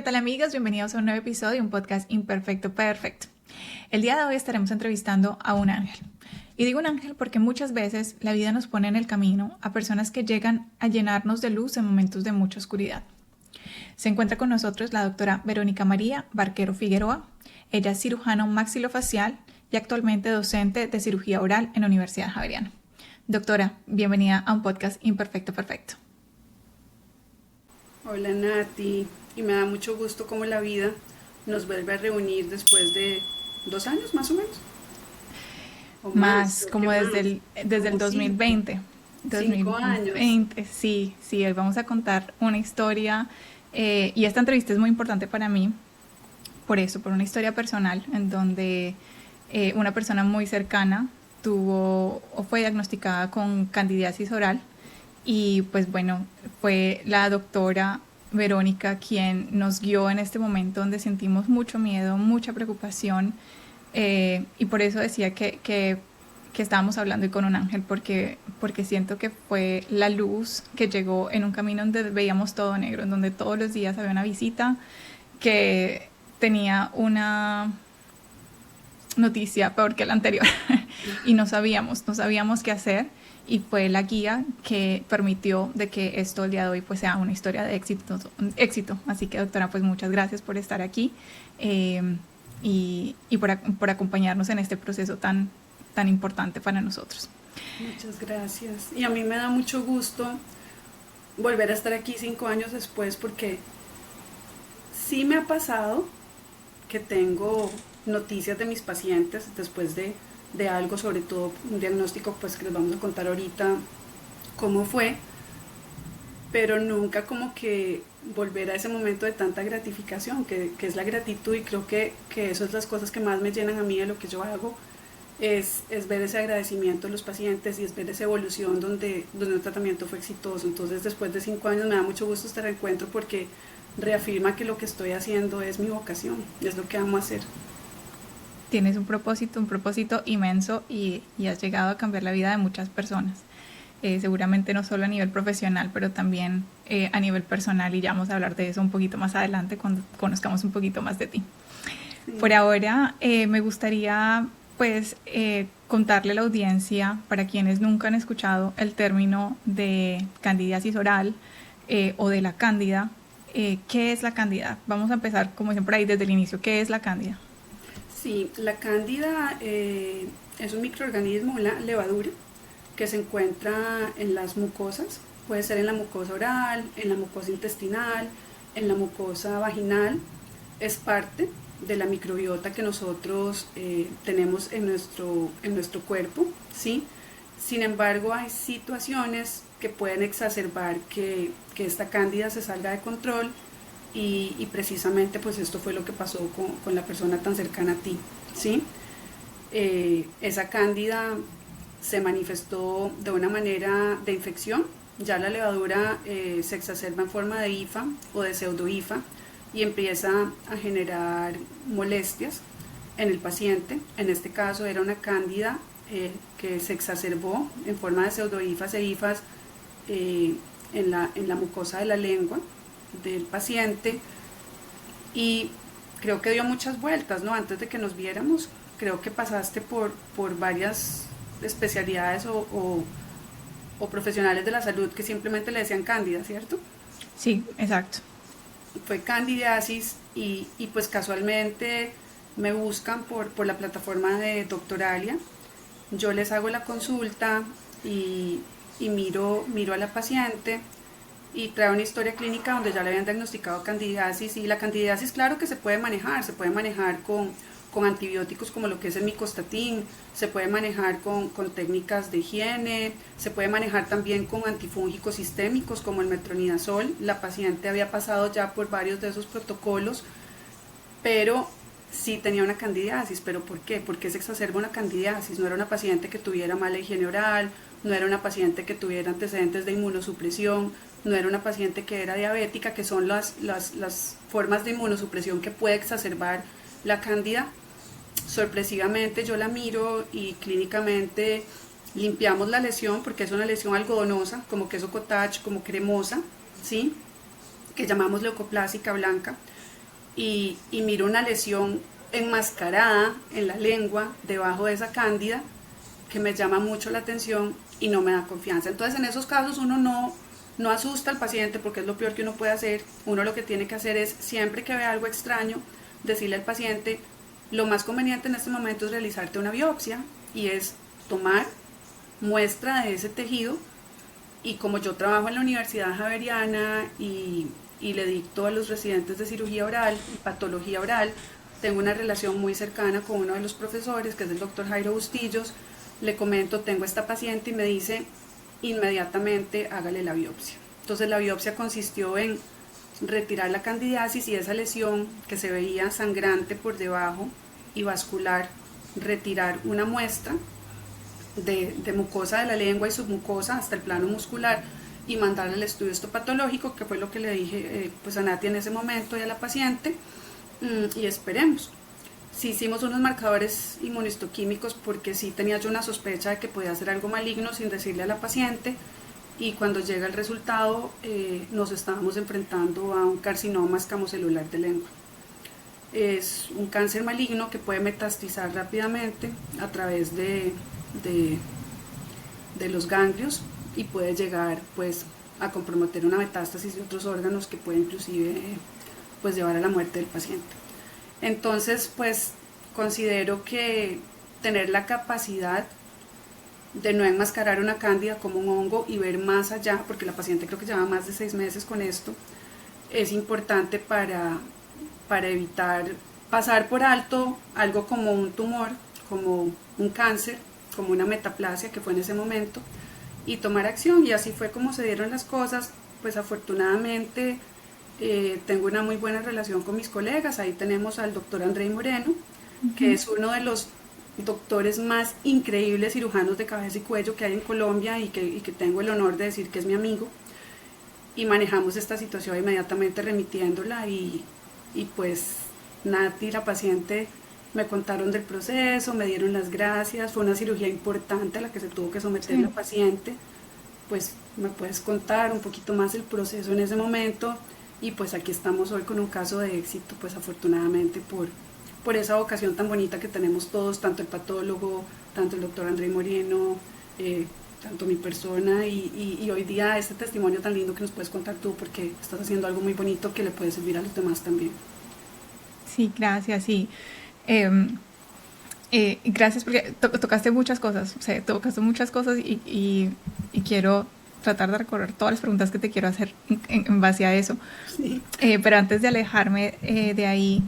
tal amigos? Bienvenidos a un nuevo episodio de un podcast imperfecto perfecto. El día de hoy estaremos entrevistando a un ángel. Y digo un ángel porque muchas veces la vida nos pone en el camino a personas que llegan a llenarnos de luz en momentos de mucha oscuridad. Se encuentra con nosotros la doctora Verónica María Barquero Figueroa. Ella es cirujano maxilofacial y actualmente docente de cirugía oral en la Universidad Javeriana. Doctora, bienvenida a un podcast imperfecto perfecto. Hola Nati, y me da mucho gusto cómo la vida nos vuelve a reunir después de 2 años más o menos. O Más, como creo desde que el más, como 2020. 5 años. 2020, sí, hoy vamos a contar una historia y esta entrevista es muy importante para mí, por una historia personal en donde una persona muy cercana tuvo o fue diagnosticada con candidiasis oral y pues bueno, fue la doctora Verónica quien nos guió en este momento donde sentimos mucho miedo, mucha preocupación y por eso decía que estábamos hablando y con un ángel porque siento que fue la luz que llegó en un camino donde veíamos todo negro, en donde todos los días había una visita que tenía una noticia peor que la anterior y no sabíamos qué hacer y fue la guía que permitió de que esto el día de hoy pues sea una historia de éxito. Así que doctora, pues muchas gracias por estar aquí y por acompañarnos en este proceso tan importante para nosotros. Muchas gracias. Y a mí me da mucho gusto volver a estar aquí 5 años después porque sí me ha pasado que tengo noticias de mis pacientes después de algo, sobre todo un diagnóstico pues que les vamos a contar ahorita cómo fue, pero nunca como que volver a ese momento de tanta gratificación que es la gratitud, y creo que eso es las cosas que más me llenan a mí de lo que yo hago, es ver ese agradecimiento de los pacientes y es ver esa evolución donde el tratamiento fue exitoso. Entonces después de 5 años me da mucho gusto este reencuentro porque reafirma que lo que estoy haciendo es mi vocación, es lo que amo hacer. Tienes un propósito inmenso y has llegado a cambiar la vida de muchas personas. Seguramente no solo a nivel profesional, pero también a nivel personal, y ya vamos a hablar de eso un poquito más adelante cuando conozcamos un poquito más de ti. Sí. Por ahora me gustaría pues contarle a la audiencia, para quienes nunca han escuchado el término de candidiasis oral o de la cándida, ¿qué es la cándida? Vamos a empezar como siempre ahí desde el inicio. ¿Qué es la cándida? Sí, la cándida es un microorganismo, una levadura que se encuentra en las mucosas. Puede ser en la mucosa oral, en la mucosa intestinal, en la mucosa vaginal. Es parte de la microbiota que nosotros tenemos en nuestro cuerpo, ¿sí? Sin embargo, hay situaciones que pueden exacerbar que esta cándida se salga de control. Y precisamente pues esto fue lo que pasó con la persona tan cercana a ti, ¿sí? Esa cándida se manifestó de una manera de infección. Ya la levadura se exacerba en forma de hifa o de pseudohifa y empieza a generar molestias en el paciente. En este caso era una cándida que se exacerbó en forma de pseudohifas e hifas en la mucosa de la lengua del paciente, y creo que dio muchas vueltas, ¿no? Antes de que nos viéramos, creo que pasaste por varias especialidades o profesionales de la salud que simplemente le decían cándida, ¿cierto? Sí, exacto. Fue candidiasis y pues casualmente me buscan por la plataforma de Doctoralia. Yo les hago la consulta y miro a la paciente y trae una historia clínica donde ya le habían diagnosticado candidiasis, y la candidiasis claro que se puede manejar con antibióticos como lo que es el micostatín, se puede manejar con técnicas de higiene, se puede manejar también con antifúngicos sistémicos como el metronidazol. La paciente había pasado ya por varios de esos protocolos, pero sí tenía una candidiasis. ¿Pero por qué? ¿Por qué se exacerba una candidiasis? No era una paciente que tuviera mala higiene oral, no era una paciente que tuviera antecedentes de inmunosupresión, no era una paciente que era diabética, que son las formas de inmunosupresión que puede exacerbar la cándida. Sorpresivamente yo la miro y clínicamente limpiamos la lesión porque es una lesión algodonosa, como queso cottage, como cremosa, ¿sí? Que llamamos leucoplásica blanca. y miro una lesión enmascarada en la lengua debajo de esa cándida que me llama mucho la atención y no me da confianza. Entonces en esos casos uno no asusta al paciente porque es lo peor que uno puede hacer. Uno lo que tiene que hacer es, siempre que vea algo extraño, decirle al paciente, lo más conveniente en este momento es realizarte una biopsia y es tomar muestra de ese tejido. Y como yo trabajo en la Universidad Javeriana y le dicto a los residentes de cirugía oral y patología oral, tengo una relación muy cercana con uno de los profesores, que es el doctor Jairo Bustillos. Le comento, tengo esta paciente y me dice, inmediatamente hágale la biopsia. Entonces la biopsia consistió en retirar la candidiasis y esa lesión que se veía sangrante por debajo y vascular, retirar una muestra de mucosa de la lengua y submucosa hasta el plano muscular y mandarle el estudio histopatológico, que fue lo que le dije pues a Nati en ese momento y a la paciente, y esperemos. Sí hicimos unos marcadores inmunistoquímicos porque sí tenía yo una sospecha de que podía ser algo maligno sin decirle a la paciente, y cuando llega el resultado nos estábamos enfrentando a un carcinoma escamocelular de lengua. Es un cáncer maligno que puede metastizar rápidamente a través de los ganglios y puede llegar pues a comprometer una metástasis de otros órganos que puede inclusive pues llevar a la muerte del paciente. Entonces pues considero que tener la capacidad de no enmascarar una cándida como un hongo y ver más allá, porque la paciente creo que lleva más de 6 meses con esto, es importante para evitar pasar por alto algo como un tumor, como un cáncer, como una metaplasia que fue en ese momento, y tomar acción. Y así fue como se dieron las cosas. Pues afortunadamente tengo una muy buena relación con mis colegas. Ahí tenemos al doctor Andrei Moreno, que es uno de los doctores más increíbles cirujanos de cabeza y cuello que hay en Colombia y que tengo el honor de decir que es mi amigo, y manejamos esta situación inmediatamente remitiéndola y pues Nati, la paciente, me contaron del proceso, me dieron las gracias, fue una cirugía importante a la que se tuvo que someter la paciente. Pues me puedes contar un poquito más el proceso en ese momento, y pues aquí estamos hoy con un caso de éxito, pues afortunadamente por esa vocación tan bonita que tenemos todos, tanto el patólogo, tanto el doctor Andrei Moreno, tanto mi persona y hoy día este testimonio tan lindo que nos puedes contar tú, porque estás haciendo algo muy bonito que le puede servir a los demás también. Sí, gracias, sí. Gracias porque tocaste muchas cosas, o sea, tocaste muchas cosas y quiero tratar de recorrer todas las preguntas que te quiero hacer en base a eso. Sí. Pero antes de alejarme de ahí,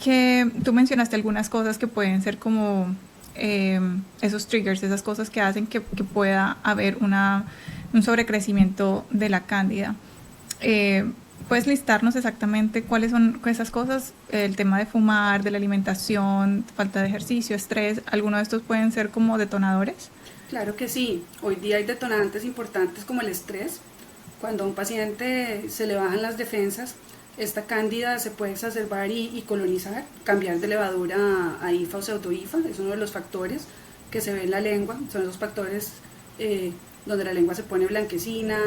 que tú mencionaste algunas cosas que pueden ser como esos triggers, esas cosas que hacen que pueda haber un sobrecrecimiento de la cándida. ¿Puedes listarnos exactamente cuáles son esas cosas? El tema de fumar, de la alimentación, falta de ejercicio, estrés, ¿alguno de estos pueden ser como detonadores? Claro que sí. Hoy día hay detonantes importantes como el estrés. Cuando a un paciente se le bajan las defensas, esta cándida se puede exacerbar y colonizar, cambiar de levadura a IFA o pseudo-IFA, es uno de los factores que se ve en la lengua, son esos factores donde la lengua se pone blanquecina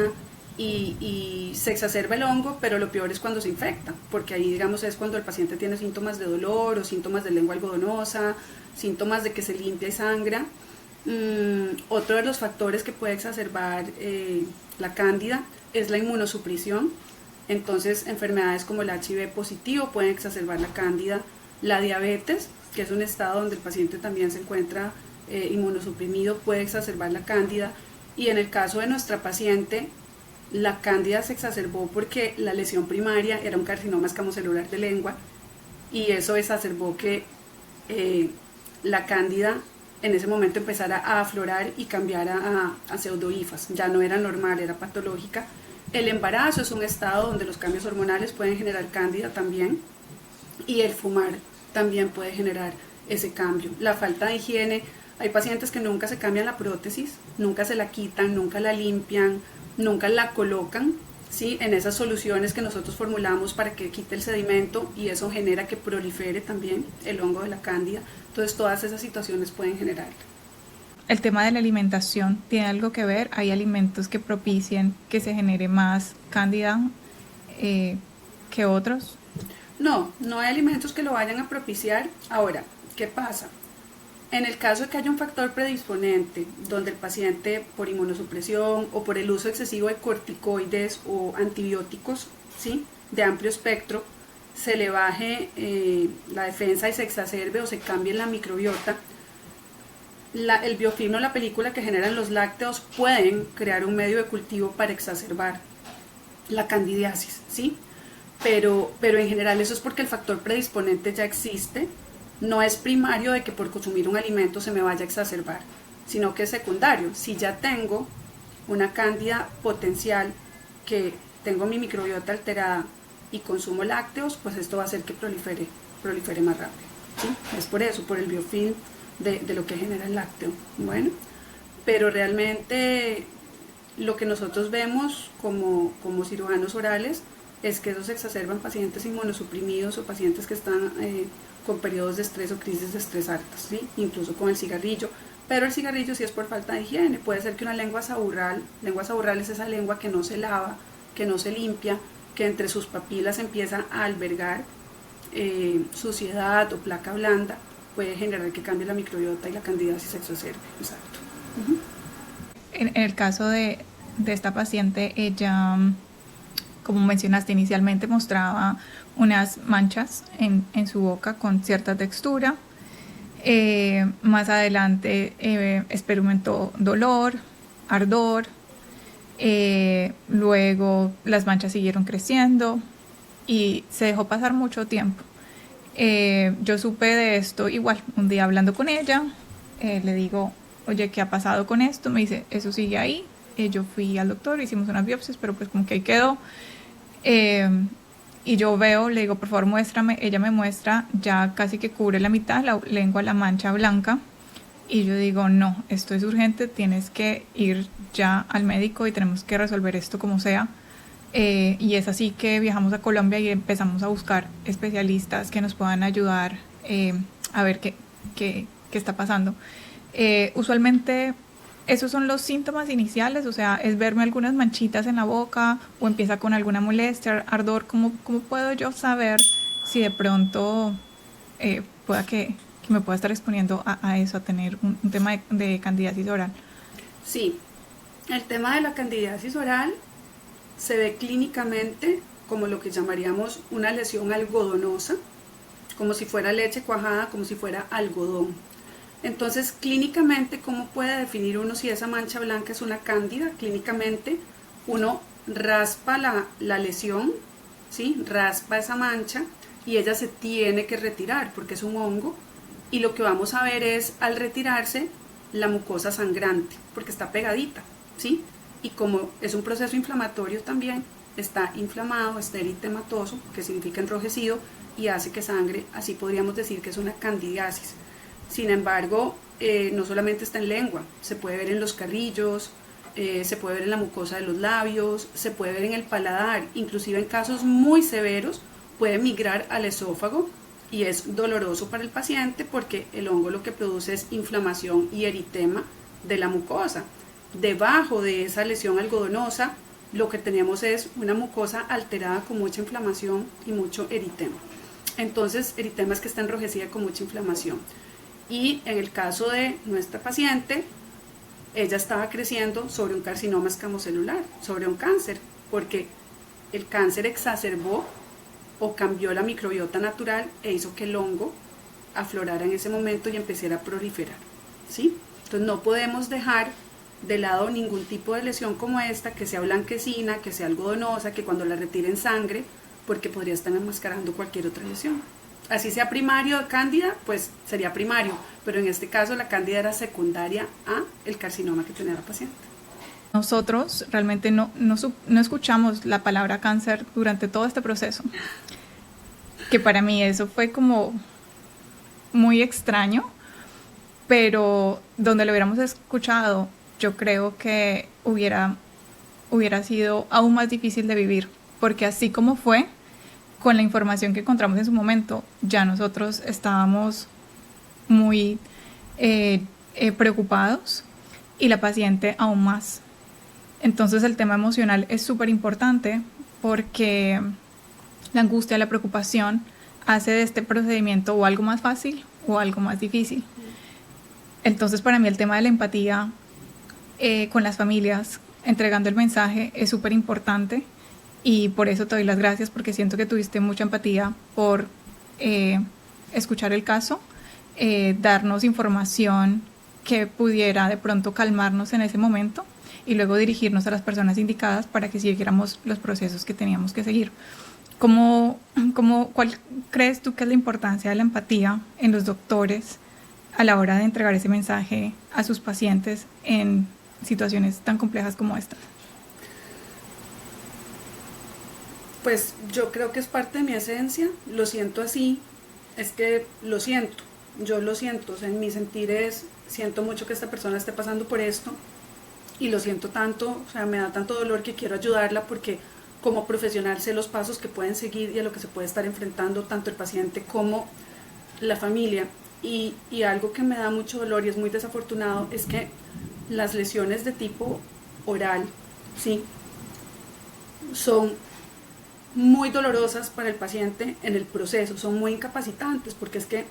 y se exacerba el hongo, pero lo peor es cuando se infecta, porque ahí digamos es cuando el paciente tiene síntomas de dolor o síntomas de lengua algodonosa, síntomas de que se limpia y sangra. Otro de los factores que puede exacerbar la cándida es la inmunosupresión. Entonces enfermedades como el HIV positivo pueden exacerbar la cándida, la diabetes, que es un estado donde el paciente también se encuentra inmunosuprimido, puede exacerbar la cándida, y en el caso de nuestra paciente la cándida se exacerbó porque la lesión primaria era un carcinoma escamocelular de lengua, y eso exacerbó que la cándida en ese momento empezara a aflorar y cambiara a pseudo-IFAs, ya no era normal, era patológica. El embarazo es un estado donde los cambios hormonales pueden generar cándida también, y el fumar también puede generar ese cambio. La falta de higiene, hay pacientes que nunca se cambian la prótesis, nunca se la quitan, nunca la limpian, nunca la colocan, ¿sí?, en esas soluciones que nosotros formulamos para que quite el sedimento, y eso genera que prolifere también el hongo de la cándida. Entonces todas esas situaciones pueden generar. El tema de la alimentación tiene algo que ver. Hay alimentos que propician que se genere más cándida que otros. No, no hay alimentos que lo vayan a propiciar. Ahora, ¿qué pasa? En el caso de que haya un factor predisponente, donde el paciente por inmunosupresión o por el uso excesivo de corticoides o antibióticos, ¿sí?, de amplio espectro, se le baje la defensa y se exacerbe o se cambie la microbiota, el biofilm o la película que generan los lácteos pueden crear un medio de cultivo para exacerbar la candidiasis, ¿sí? Pero en general eso es porque el factor predisponente ya existe. No es primario de que por consumir un alimento se me vaya a exacerbar, sino que es secundario. Si ya tengo una cándida potencial, que tengo mi microbiota alterada y consumo lácteos, pues esto va a hacer que prolifere más rápido, ¿sí? Es por eso, por el biofilm de lo que genera el lácteo. Bueno, pero realmente lo que nosotros vemos como cirujanos orales es que eso se exacerba en pacientes inmunosuprimidos o pacientes que están con periodos de estrés o crisis de estrés altas, ¿sí? Incluso con el cigarrillo, pero el cigarrillo sí es por falta de higiene. Puede ser que una lengua saburral es esa lengua que no se lava, que no se limpia, que entre sus papilas empieza a albergar suciedad o placa blanda, puede generar que cambie la microbiota y la candidiasis se exacerbe. Exacto. En el caso de esta paciente, ella, como mencionaste inicialmente, mostraba unas manchas en su boca con cierta textura. Más adelante experimentó dolor, ardor, luego las manchas siguieron creciendo y se dejó pasar mucho tiempo. Yo supe de esto igual, un día hablando con ella, le digo, oye, ¿qué ha pasado con esto? Me dice, eso sigue ahí. Yo fui al doctor, hicimos unas biopsias, pero pues como que ahí quedó. Y yo veo, le digo, por favor muéstrame. Ella me muestra, ya casi que cubre la mitad, la lengua, la mancha blanca. Y yo digo, no, esto es urgente, tienes que ir ya al médico y tenemos que resolver esto como sea. Y es así que viajamos a Colombia y empezamos a buscar especialistas que nos puedan ayudar a ver qué está pasando. Usualmente esos son los síntomas iniciales, o sea, es verme algunas manchitas en la boca o empieza con alguna molestia, ardor. ¿Cómo puedo yo saber si de pronto pueda que me pueda estar exponiendo a eso, a tener un tema de candidiasis oral? Sí, el tema de la candidiasis oral se ve clínicamente como lo que llamaríamos una lesión algodonosa, como si fuera leche cuajada, como si fuera algodón. Entonces, clínicamente, ¿cómo puede definir uno si esa mancha blanca es una cándida? Clínicamente, uno raspa la lesión, ¿sí? Raspa esa mancha y ella se tiene que retirar porque es un hongo, y lo que vamos a ver es, al retirarse, la mucosa sangrante, porque está pegadita, ¿sí? Y como es un proceso inflamatorio también, está inflamado, está eritematoso, que significa enrojecido, y hace que sangre. Así podríamos decir que es una candidiasis. Sin embargo, no solamente está en lengua, se puede ver en los carrillos, se puede ver en la mucosa de los labios, se puede ver en el paladar, inclusive en casos muy severos puede migrar al esófago y es doloroso para el paciente porque el hongo lo que produce es inflamación y eritema de la mucosa. Debajo de esa lesión algodonosa lo que tenemos es una mucosa alterada con mucha inflamación y mucho eritema. Entonces, eritema es que está enrojecida con mucha inflamación. Y en el caso de nuestra paciente, ella estaba creciendo sobre un carcinoma escamocelular, sobre un cáncer, porque el cáncer exacerbó o cambió la microbiota natural e hizo que el hongo aflorara en ese momento y empezara a proliferar, ¿sí? Entonces no podemos dejar de lado ningún tipo de lesión como esta, que sea blanquecina, que sea algodonosa, que cuando la retiren sangre, porque podría estar enmascarando cualquier otra lesión. Así sea primario de cándida, pues sería primario, pero en este caso la cándida era secundaria a el carcinoma que tenía la paciente. Nosotros realmente no escuchamos la palabra cáncer durante todo este proceso, que para mí eso fue como muy extraño, pero donde lo hubiéramos escuchado, yo creo que hubiera sido aún más difícil de vivir, porque así como fue, con la información que encontramos en su momento, ya nosotros estábamos muy preocupados y la paciente aún más. Entonces el tema emocional es súper importante porque la angustia, la preocupación hace de este procedimiento o algo más fácil o algo más difícil. Entonces para mí el tema de la empatía con las familias, entregando el mensaje, es súper importante, y por eso te doy las gracias, porque siento que tuviste mucha empatía por escuchar el caso, darnos información que pudiera de pronto calmarnos en ese momento y luego dirigirnos a las personas indicadas para que siguiéramos los procesos que teníamos que seguir. ¿Cuál crees tú que es la importancia de la empatía en los doctores a la hora de entregar ese mensaje a sus pacientes en situaciones tan complejas como estas? Pues yo creo que es parte de mi esencia, lo siento así, es que lo siento, yo lo siento, o sea, en mi sentir siento mucho que esta persona esté pasando por esto y lo siento tanto, o sea, me da tanto dolor que quiero ayudarla porque como profesional sé los pasos que pueden seguir y a lo que se puede estar enfrentando tanto el paciente como la familia. Y algo que me da mucho dolor y es muy desafortunado es que las lesiones de tipo oral, ¿sí?, son muy dolorosas para el paciente en el proceso, son muy incapacitantes porque es que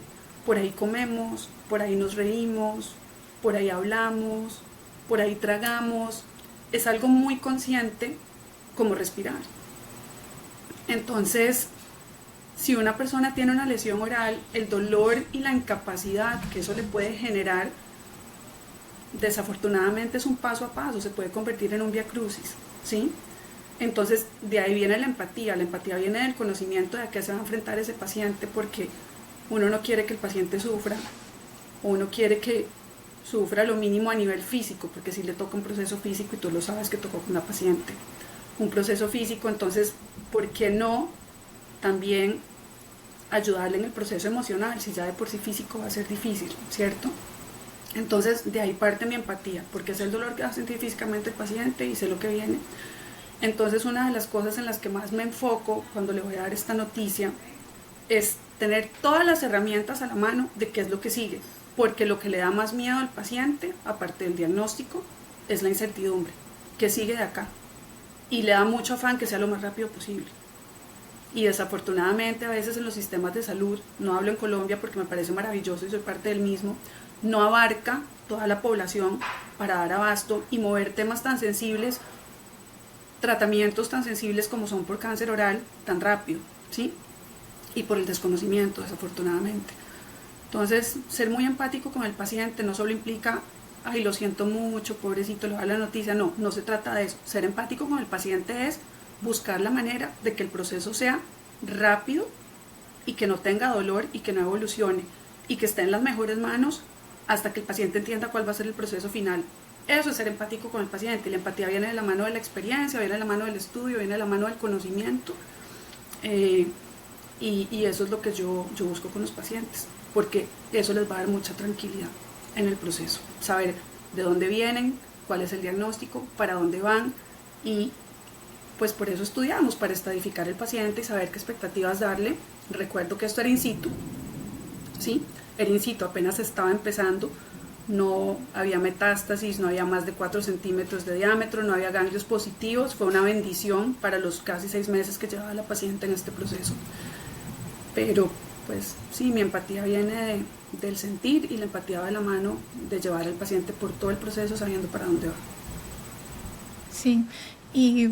por ahí comemos, por ahí nos reímos, por ahí hablamos, por ahí tragamos, es algo muy consciente como respirar. Entonces, si una persona tiene una lesión oral, el dolor y la incapacidad que eso le puede generar, desafortunadamente es un paso a paso, se puede convertir en un viacrucis, ¿sí? Entonces, de ahí viene la empatía viene del conocimiento de a qué se va a enfrentar ese paciente, porque uno no quiere que el paciente sufra, o uno quiere que sufra lo mínimo a nivel físico, porque si le toca un proceso físico, y tú lo sabes que tocó con una paciente, un proceso físico, entonces, ¿por qué no también ayudarle en el proceso emocional, si ya de por sí físico va a ser difícil, ¿cierto? Entonces, de ahí parte mi empatía, porque sé el dolor que va a sentir físicamente el paciente y sé lo que viene. Entonces, una de las cosas en las que más me enfoco cuando le voy a dar esta noticia es tener todas las herramientas a la mano de qué es lo que sigue, porque lo que le da más miedo al paciente, aparte del diagnóstico, es la incertidumbre, que sigue de acá, y le da mucho afán que sea lo más rápido posible. Y desafortunadamente a veces en los sistemas de salud, no hablo en Colombia porque me parece maravilloso y soy parte del mismo, no abarca toda la población para dar abasto y mover temas tan sensibles, tratamientos tan sensibles como son por cáncer oral, tan rápido, ¿sí? Y por el desconocimiento, desafortunadamente. Entonces, ser muy empático con el paciente no solo implica, ay, lo siento mucho, pobrecito, le da la noticia, no, no se trata de eso. Ser empático con el paciente es buscar la manera de que el proceso sea rápido y que no tenga dolor y que no evolucione y que esté en las mejores manos hasta que el paciente entienda cuál va a ser el proceso final. Eso es ser empático con el paciente, y la empatía viene de la mano de la experiencia, viene de la mano del estudio, viene de la mano del conocimiento, y eso es lo que yo busco con los pacientes, porque eso les va a dar mucha tranquilidad en el proceso, saber de dónde vienen, cuál es el diagnóstico, para dónde van, y pues por eso estudiamos, para estadificar el paciente y saber qué expectativas darle. Recuerdo que esto era in situ, ¿sí? Era in situ, apenas estaba empezando, no había metástasis, no había más de 4 centímetros de diámetro, no había ganglios positivos, fue una bendición para los casi 6 meses que llevaba la paciente en este proceso. Pero pues sí, mi empatía viene del sentir, y la empatía va de la mano de llevar al paciente por todo el proceso sabiendo para dónde va. Sí, y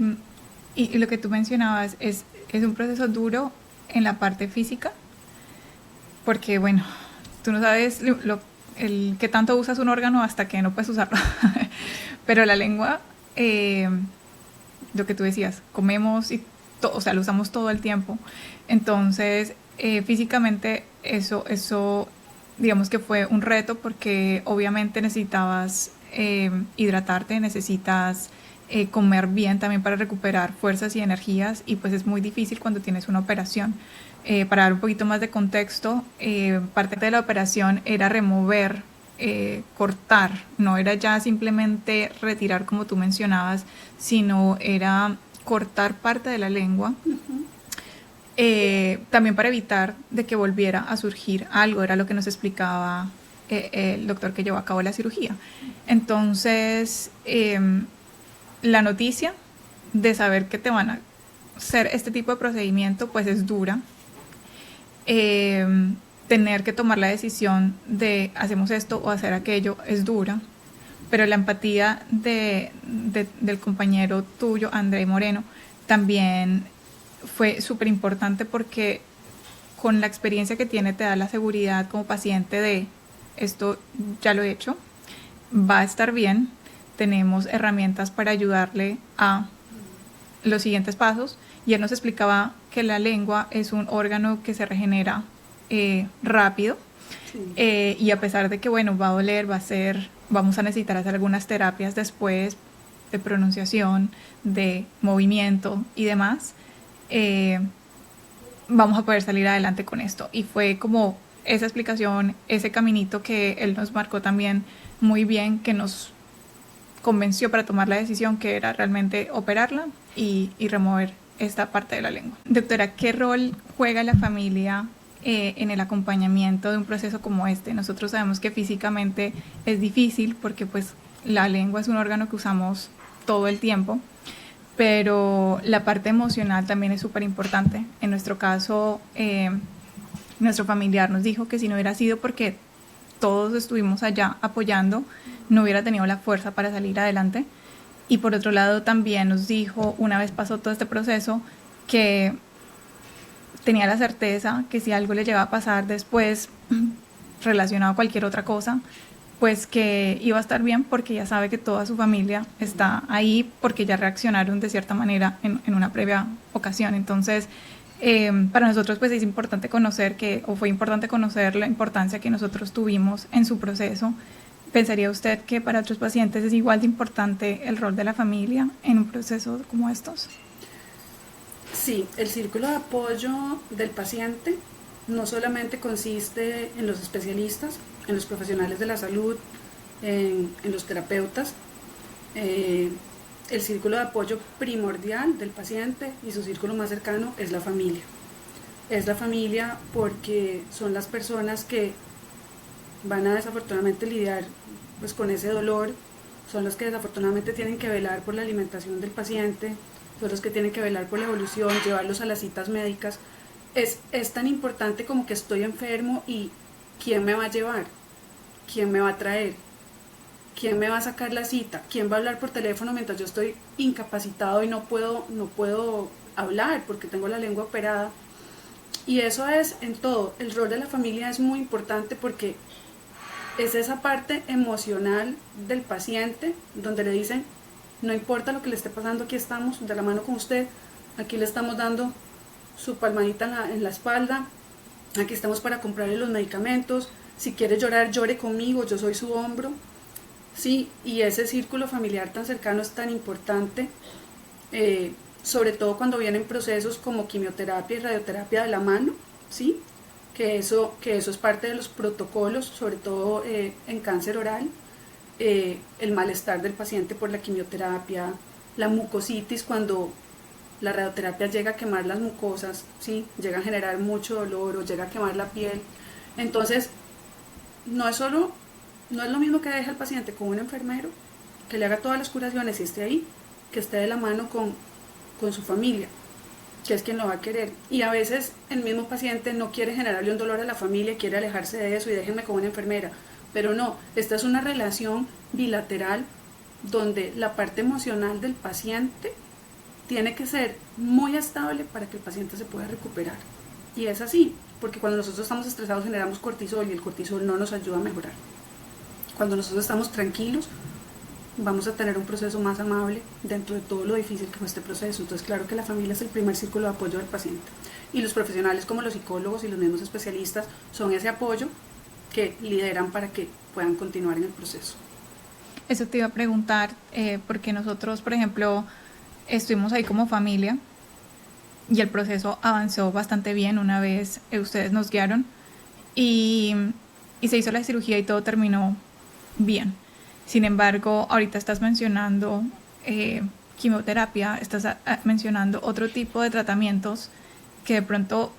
lo que tú mencionabas es un proceso duro en la parte física, porque bueno, tú no sabes el que tanto usas un órgano hasta que no puedes usarlo. Pero la lengua, lo que tú decías, comemos y o sea, lo usamos todo el tiempo. Entonces, físicamente eso digamos que fue un reto, porque obviamente necesitabas hidratarte, necesitas comer bien también para recuperar fuerzas y energías, y pues es muy difícil cuando tienes una operación. Para dar un poquito más de contexto, parte de la operación era remover, cortar, no era ya simplemente retirar como tú mencionabas, sino era cortar parte de la lengua, también para evitar de que volviera a surgir algo, era lo que nos explicaba el doctor que llevó a cabo la cirugía. Entonces, la noticia de saber que te van a ser este tipo de procedimiento pues es dura. Tener que tomar la decisión de hacemos esto o hacer aquello es dura, pero la empatía del compañero tuyo, André Moreno, también fue súper importante porque con la experiencia que tiene te da la seguridad como paciente de esto ya lo he hecho, va a estar bien, tenemos herramientas para ayudarle a los siguientes pasos. Y él nos explicaba que la lengua es un órgano que se regenera rápido, sí. Y a pesar de que bueno, va a doler, vamos a necesitar hacer algunas terapias después de pronunciación, de movimiento y demás, vamos a poder salir adelante con esto. Y fue como esa explicación, ese caminito que él nos marcó también muy bien, que nos convenció para tomar la decisión que era realmente operarla y remover esta parte de la lengua. Doctora, ¿qué rol juega la familia en el acompañamiento de un proceso como este? Nosotros sabemos que físicamente es difícil porque pues la lengua es un órgano que usamos todo el tiempo, pero la parte emocional también es súper importante. En nuestro caso, nuestro familiar nos dijo que si no hubiera sido porque todos estuvimos allá apoyando, no hubiera tenido la fuerza para salir adelante. Y por otro lado también nos dijo, una vez pasó todo este proceso, que tenía la certeza que si algo le llegaba a pasar después relacionado a cualquier otra cosa, pues que iba a estar bien porque ya sabe que toda su familia está ahí porque ya reaccionaron de cierta manera en una previa ocasión. Entonces, para nosotros pues es importante conocer fue importante conocer la importancia que nosotros tuvimos en su proceso. ¿Pensaría usted que para otros pacientes es igual de importante el rol de la familia en un proceso como estos? Sí, el círculo de apoyo del paciente no solamente consiste en los especialistas, en los profesionales de la salud, en los terapeutas. El círculo de apoyo primordial del paciente y su círculo más cercano es la familia. Es la familia porque son las personas que van a desafortunadamente lidiar pues con ese dolor, son los que desafortunadamente tienen que velar por la alimentación del paciente, son los que tienen que velar por la evolución, llevarlos a las citas médicas. Es tan importante como que estoy enfermo y ¿quién me va a llevar? ¿Quién me va a traer? ¿Quién me va a sacar la cita? ¿Quién va a hablar por teléfono mientras yo estoy incapacitado y no puedo hablar porque tengo la lengua operada? Y eso es en todo. El rol de la familia es muy importante porque es esa parte emocional del paciente donde le dicen, no importa lo que le esté pasando, aquí estamos de la mano con usted, aquí le estamos dando su palmadita en la espalda, aquí estamos para comprarle los medicamentos, si quiere llorar, llore conmigo, yo soy su hombro. Sí, y ese círculo familiar tan cercano es tan importante, sobre todo cuando vienen procesos como quimioterapia y radioterapia de la mano, ¿sí? Que eso es parte de los protocolos, sobre todo en cáncer oral, el malestar del paciente por la quimioterapia, la mucositis cuando la radioterapia llega a quemar las mucosas, ¿sí? Llega a generar mucho dolor o llega a quemar la piel. Entonces, no es lo mismo que deje al paciente con un enfermero, que le haga todas las curaciones y esté ahí, que esté de la mano con su familia, que es quien lo va a querer. Y a veces el mismo paciente no quiere generarle un dolor a la familia, quiere alejarse de eso y déjenme con una enfermera. Pero no, esta es una relación bilateral donde la parte emocional del paciente tiene que ser muy estable para que el paciente se pueda recuperar. Y es así, porque cuando nosotros estamos estresados generamos cortisol y el cortisol no nos ayuda a mejorar. Cuando nosotros estamos tranquilos, vamos a tener un proceso más amable dentro de todo lo difícil que fue este proceso. Entonces, claro que la familia es el primer círculo de apoyo del paciente. Y los profesionales como los psicólogos y los mismos especialistas son ese apoyo que lideran para que puedan continuar en el proceso. Eso te iba a preguntar, porque nosotros, por ejemplo, estuvimos ahí como familia y el proceso avanzó bastante bien una vez ustedes nos guiaron y se hizo la cirugía y todo terminó bien. Sin embargo, ahorita estás mencionando quimioterapia, estás mencionando otro tipo de tratamientos que de pronto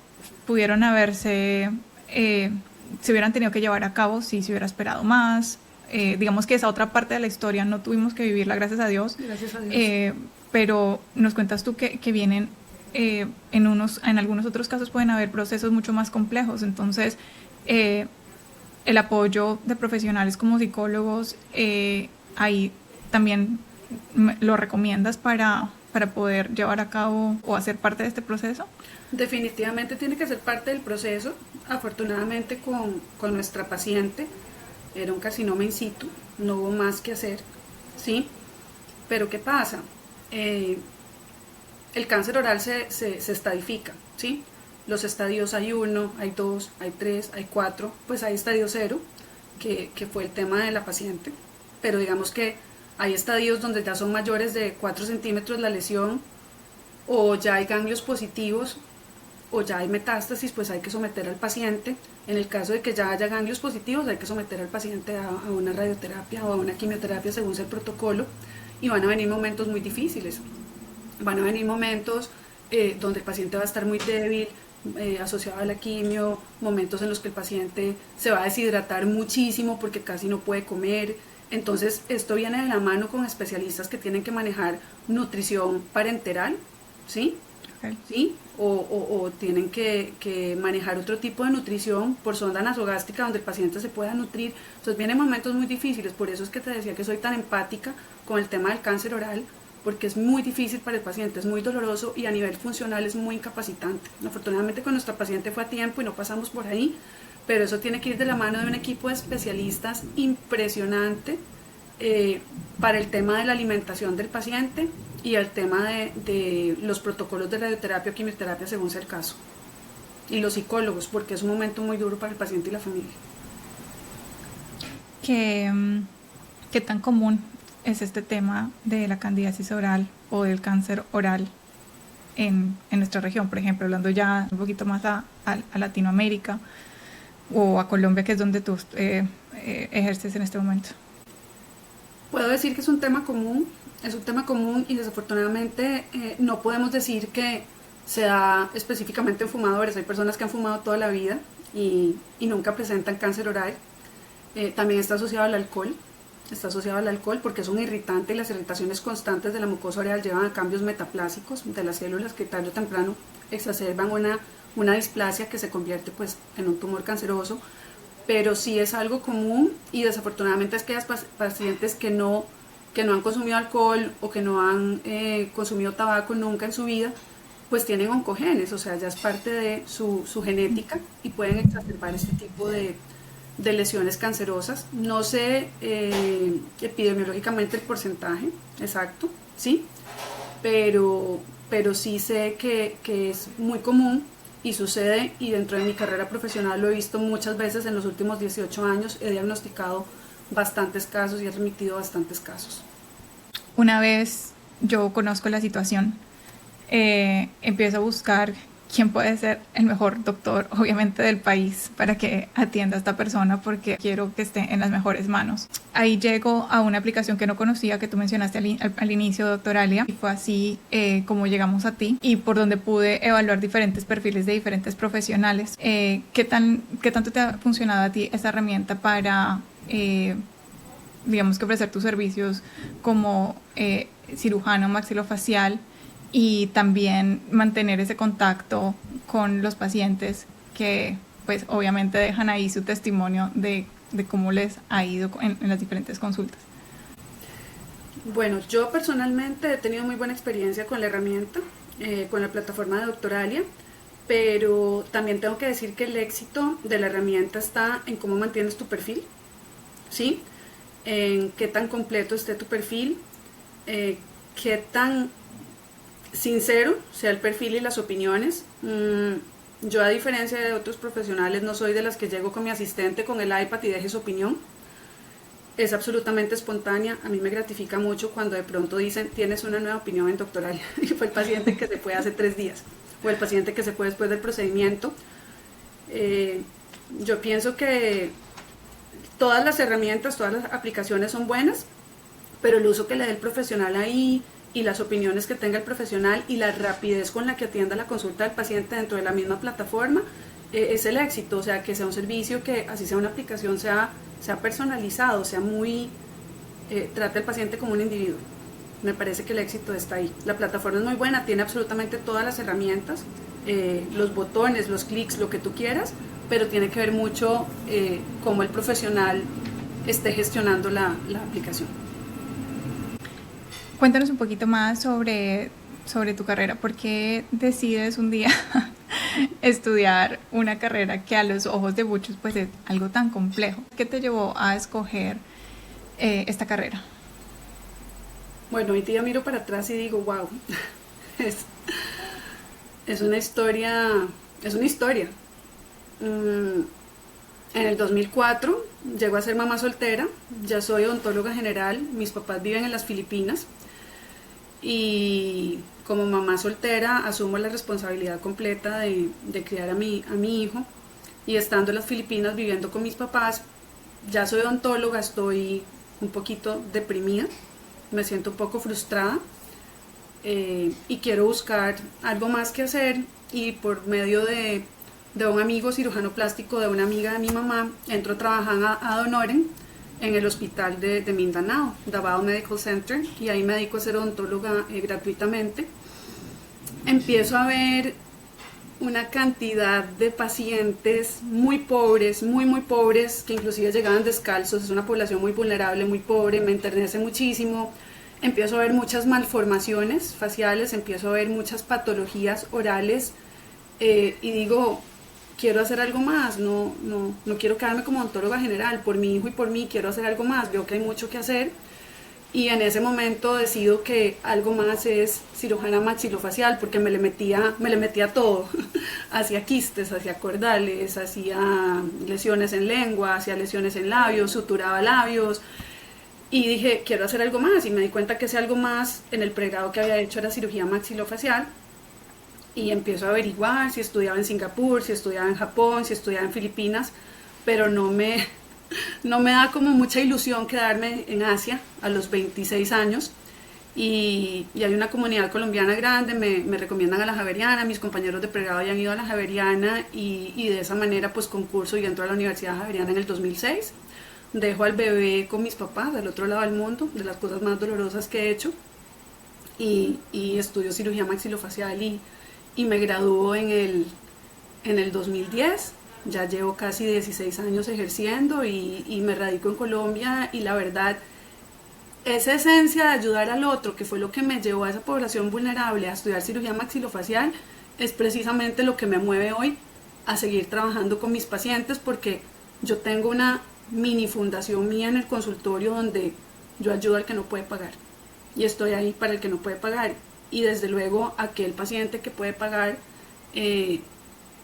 pudieron haberse, se hubieran tenido que llevar a cabo si se hubiera esperado más. Digamos que esa otra parte de la historia no tuvimos que vivirla, gracias a Dios. Gracias a Dios. Pero nos cuentas tú que vienen en algunos otros casos pueden haber procesos mucho más complejos. Entonces, el apoyo de profesionales como psicólogos, ahí también lo recomiendas para poder llevar a cabo o hacer parte de este proceso. Definitivamente tiene que ser parte del proceso. Afortunadamente con nuestra paciente era un carcinoma in situ, no hubo más que hacer, ¿sí? Pero ¿qué pasa? El cáncer oral se estadifica, ¿sí? Los estadios hay 1, hay 2, hay 3, hay 4, pues hay estadio 0, que fue el tema de la paciente, pero digamos que hay estadios donde ya son mayores de 4 centímetros la lesión, o ya hay ganglios positivos, o ya hay metástasis, pues hay que someter al paciente. En el caso de que ya haya ganglios positivos, hay que someter al paciente a una radioterapia o a una quimioterapia según sea el protocolo, y van a venir momentos muy difíciles. Van a venir momentos donde el paciente va a estar muy débil, asociado a la quimio, momentos en los que el paciente se va a deshidratar muchísimo porque casi no puede comer. Entonces esto viene de la mano con especialistas que tienen que manejar nutrición parenteral, ¿sí? Okay. ¿Sí? O tienen que manejar otro tipo de nutrición por sonda nasogástrica donde el paciente se pueda nutrir. Entonces vienen momentos muy difíciles, por eso es que te decía que soy tan empática con el tema del cáncer oral, porque es muy difícil para el paciente, es muy doloroso y a nivel funcional es muy incapacitante. Afortunadamente con nuestra paciente fue a tiempo y no pasamos por ahí, pero eso tiene que ir de la mano de un equipo de especialistas impresionante para el tema de la alimentación del paciente y el tema de los protocolos de radioterapia o quimioterapia según sea el caso. Y los psicólogos, porque es un momento muy duro para el paciente y la familia. ¿Qué tan común es este tema de la candidiasis oral o del cáncer oral en nuestra región? Por ejemplo, hablando ya un poquito más a Latinoamérica o a Colombia, que es donde tú ejerces en este momento. Puedo decir que es un tema común y desafortunadamente no podemos decir que se da específicamente en fumadores. Hay personas que han fumado toda la vida y nunca presentan cáncer oral. También está asociado al alcohol. Está asociado al alcohol porque es un irritante y las irritaciones constantes de la mucosa oral llevan a cambios metaplásicos de las células que tarde o temprano exacerban una displasia que se convierte pues en un tumor canceroso. Pero sí es algo común y desafortunadamente es que hay pacientes que no han consumido alcohol o que no han consumido tabaco nunca en su vida, pues tienen oncogenes, o sea, ya es parte de su genética y pueden exacerbar este tipo de lesiones cancerosas. No sé epidemiológicamente el porcentaje exacto, ¿sí? Pero sí sé que es muy común y sucede, y dentro de mi carrera profesional lo he visto muchas veces en los últimos 18 años, he diagnosticado bastantes casos y he remitido bastantes casos. Una vez yo conozco la situación, empiezo a buscar quién puede ser el mejor doctor, obviamente del país, para que atienda a esta persona, porque quiero que esté en las mejores manos. Ahí llego a una aplicación que no conocía, que tú mencionaste al inicio, Doctoralia, y fue así como llegamos a ti y por donde pude evaluar diferentes perfiles de diferentes profesionales. ¿Qué tanto te ha funcionado a ti esta herramienta para, digamos, que ofrecer tus servicios como cirujano maxilofacial y también mantener ese contacto con los pacientes que pues obviamente dejan ahí su testimonio de cómo les ha ido en las diferentes consultas? Bueno, yo personalmente he tenido muy buena experiencia con la herramienta, con la plataforma de Doctoralia, pero también tengo que decir que el éxito de la herramienta está en cómo mantienes tu perfil, ¿sí? En qué tan completo esté tu perfil, qué tan sincero sea el perfil y las opiniones. Yo, a diferencia de otros profesionales, no soy de las que llego con mi asistente con el iPad y deje su opinión. Es absolutamente espontánea. A mí me gratifica mucho cuando de pronto dicen: tienes una nueva opinión en Doctoralia, y fue el paciente que se fue hace 3 días o el paciente que se fue después del procedimiento. Yo pienso que todas las herramientas, todas las aplicaciones son buenas, pero el uso que le dé el profesional ahí y las opiniones que tenga el profesional y la rapidez con la que atienda la consulta del paciente dentro de la misma plataforma es el éxito. O sea, que sea un servicio que, así sea una aplicación, sea personalizado, sea muy trate al paciente como un individuo. Me parece que el éxito está ahí. La plataforma es muy buena, tiene absolutamente todas las herramientas, los botones, los clics, lo que tú quieras, pero tiene que ver mucho cómo el profesional esté gestionando la aplicación. Cuéntanos un poquito más sobre tu carrera. ¿Por qué decides un día estudiar una carrera que a los ojos de muchos pues es algo tan complejo? ¿Qué te llevó a escoger esta carrera? Bueno, hoy día miro para atrás y digo, wow, es, es una historia, es una historia. En el 2004 llego a ser mamá soltera, ya soy odontóloga general, mis papás viven en las Filipinas y como mamá soltera asumo la responsabilidad completa de criar a mi hijo, y estando en las Filipinas viviendo con mis papás, ya soy odontóloga, estoy un poquito deprimida, me siento un poco frustrada y quiero buscar algo más que hacer, y por medio de un amigo cirujano plástico de una amiga de mi mamá entro a trabajar a Donoren en el hospital de Mindanao, Davao Medical Center, y ahí me dedico a ser odontóloga gratuitamente. Empiezo a ver una cantidad de pacientes muy pobres, muy pobres, que inclusive llegaban descalzos. Es una población muy vulnerable, muy pobre, me enternece muchísimo. Empiezo a ver muchas malformaciones faciales, empiezo a ver muchas patologías orales, y digo, quiero hacer algo más, no quiero quedarme como odontóloga general, por mi hijo y por mí quiero hacer algo más, veo que hay mucho que hacer, y en ese momento decido que algo más es cirujana maxilofacial, porque me le metía todo, hacía quistes, hacía cordales, hacía lesiones en lengua, hacía lesiones en labios, suturaba labios, y dije, quiero hacer algo más, y me di cuenta que ese algo más en el pregrado que había hecho era cirugía maxilofacial, y empiezo a averiguar si estudiaba en Singapur, si estudiaba en Japón, si estudiaba en Filipinas, pero no me da como mucha ilusión quedarme en Asia a los 26 años, y hay una comunidad colombiana grande, me recomiendan a la Javeriana, mis compañeros de pregrado ya han ido a la Javeriana, y de esa manera pues concurso y entro a la Universidad Javeriana en el 2006, dejo al bebé con mis papás del otro lado del mundo, de las cosas más dolorosas que he hecho, y estudio cirugía maxilofacial y me graduó en el 2010, ya llevo casi 16 años ejerciendo y me radico en Colombia, y la verdad, esa esencia de ayudar al otro, que fue lo que me llevó a esa población vulnerable a estudiar cirugía maxilofacial, es precisamente lo que me mueve hoy a seguir trabajando con mis pacientes, porque yo tengo una mini fundación mía en el consultorio donde yo ayudo al que no puede pagar, y estoy ahí para el que no puede pagar, y desde luego aquel paciente que puede pagar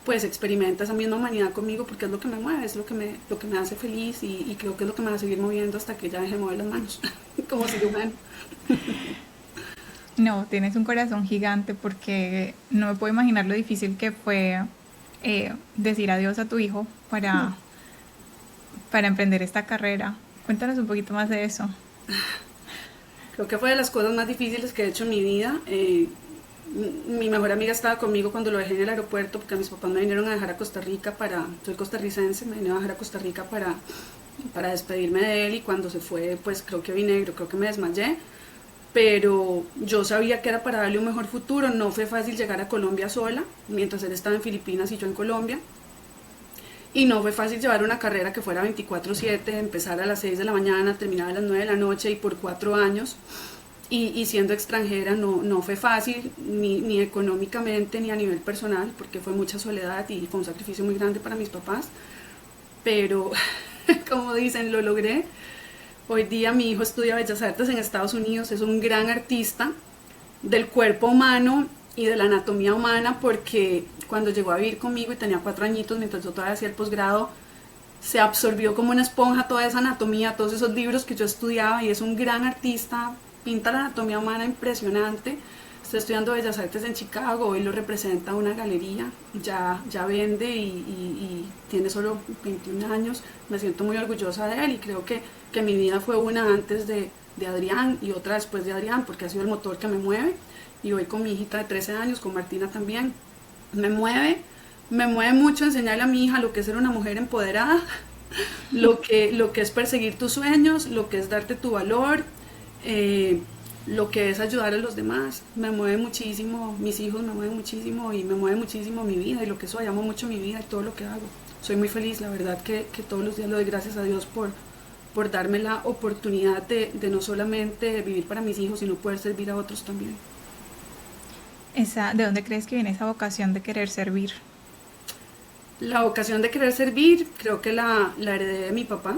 pues experimenta esa misma humanidad conmigo, porque es lo que me mueve, es lo que me hace feliz, y creo que es lo que me va a seguir moviendo hasta que ya deje de mover las manos como cirujano. No, tienes un corazón gigante, porque no me puedo imaginar lo difícil que fue decir adiós a tu hijo para emprender esta carrera. Cuéntanos un poquito más de eso. Creo que fue de las cosas más difíciles que he hecho en mi vida. Mi mejor amiga estaba conmigo cuando lo dejé en el aeropuerto, porque mis papás me vinieron a dejar a Costa Rica soy costarricense, me vinieron a dejar a Costa Rica para despedirme de él, y cuando se fue pues creo que vi negro, creo que me desmayé, pero yo sabía que era para darle un mejor futuro. No fue fácil llegar a Colombia sola, mientras él estaba en Filipinas y yo en Colombia, y no fue fácil llevar una carrera que fuera 24/7, empezar a las 6 de la mañana, terminar a las 9 de la noche, y por 4 años, y siendo extranjera no fue fácil, ni económicamente ni a nivel personal, porque fue mucha soledad y fue un sacrificio muy grande para mis papás, pero como dicen, lo logré. Hoy día mi hijo estudia Bellas Artes en Estados Unidos, es un gran artista del cuerpo humano y de la anatomía humana, porque cuando llegó a vivir conmigo y tenía 4 añitos, mientras yo todavía hacía el posgrado, se absorbió como una esponja toda esa anatomía, todos esos libros que yo estudiaba, y es un gran artista, pinta la anatomía humana impresionante. Está estudiando Bellas Artes en Chicago, hoy lo representa una galería, ya vende y tiene solo 21 años, me siento muy orgullosa de él, y creo que mi vida fue una antes de Adrián y otra después de Adrián, porque ha sido el motor que me mueve, y hoy con mi hijita de 13 años, con Martina también, me mueve mucho enseñarle a mi hija lo que es ser una mujer empoderada, lo que es perseguir tus sueños, lo que es darte tu valor, lo que es ayudar a los demás. Me mueve muchísimo, mis hijos me mueven muchísimo y me mueve muchísimo mi vida y lo que soy. Amo mucho mi vida y todo lo que hago. Soy muy feliz, la verdad que todos los días le doy gracias a Dios por darme la oportunidad de no solamente vivir para mis hijos, sino poder servir a otros también. ¿De dónde crees que viene esa vocación de querer servir? La vocación de querer servir, creo que la heredé de mi papá.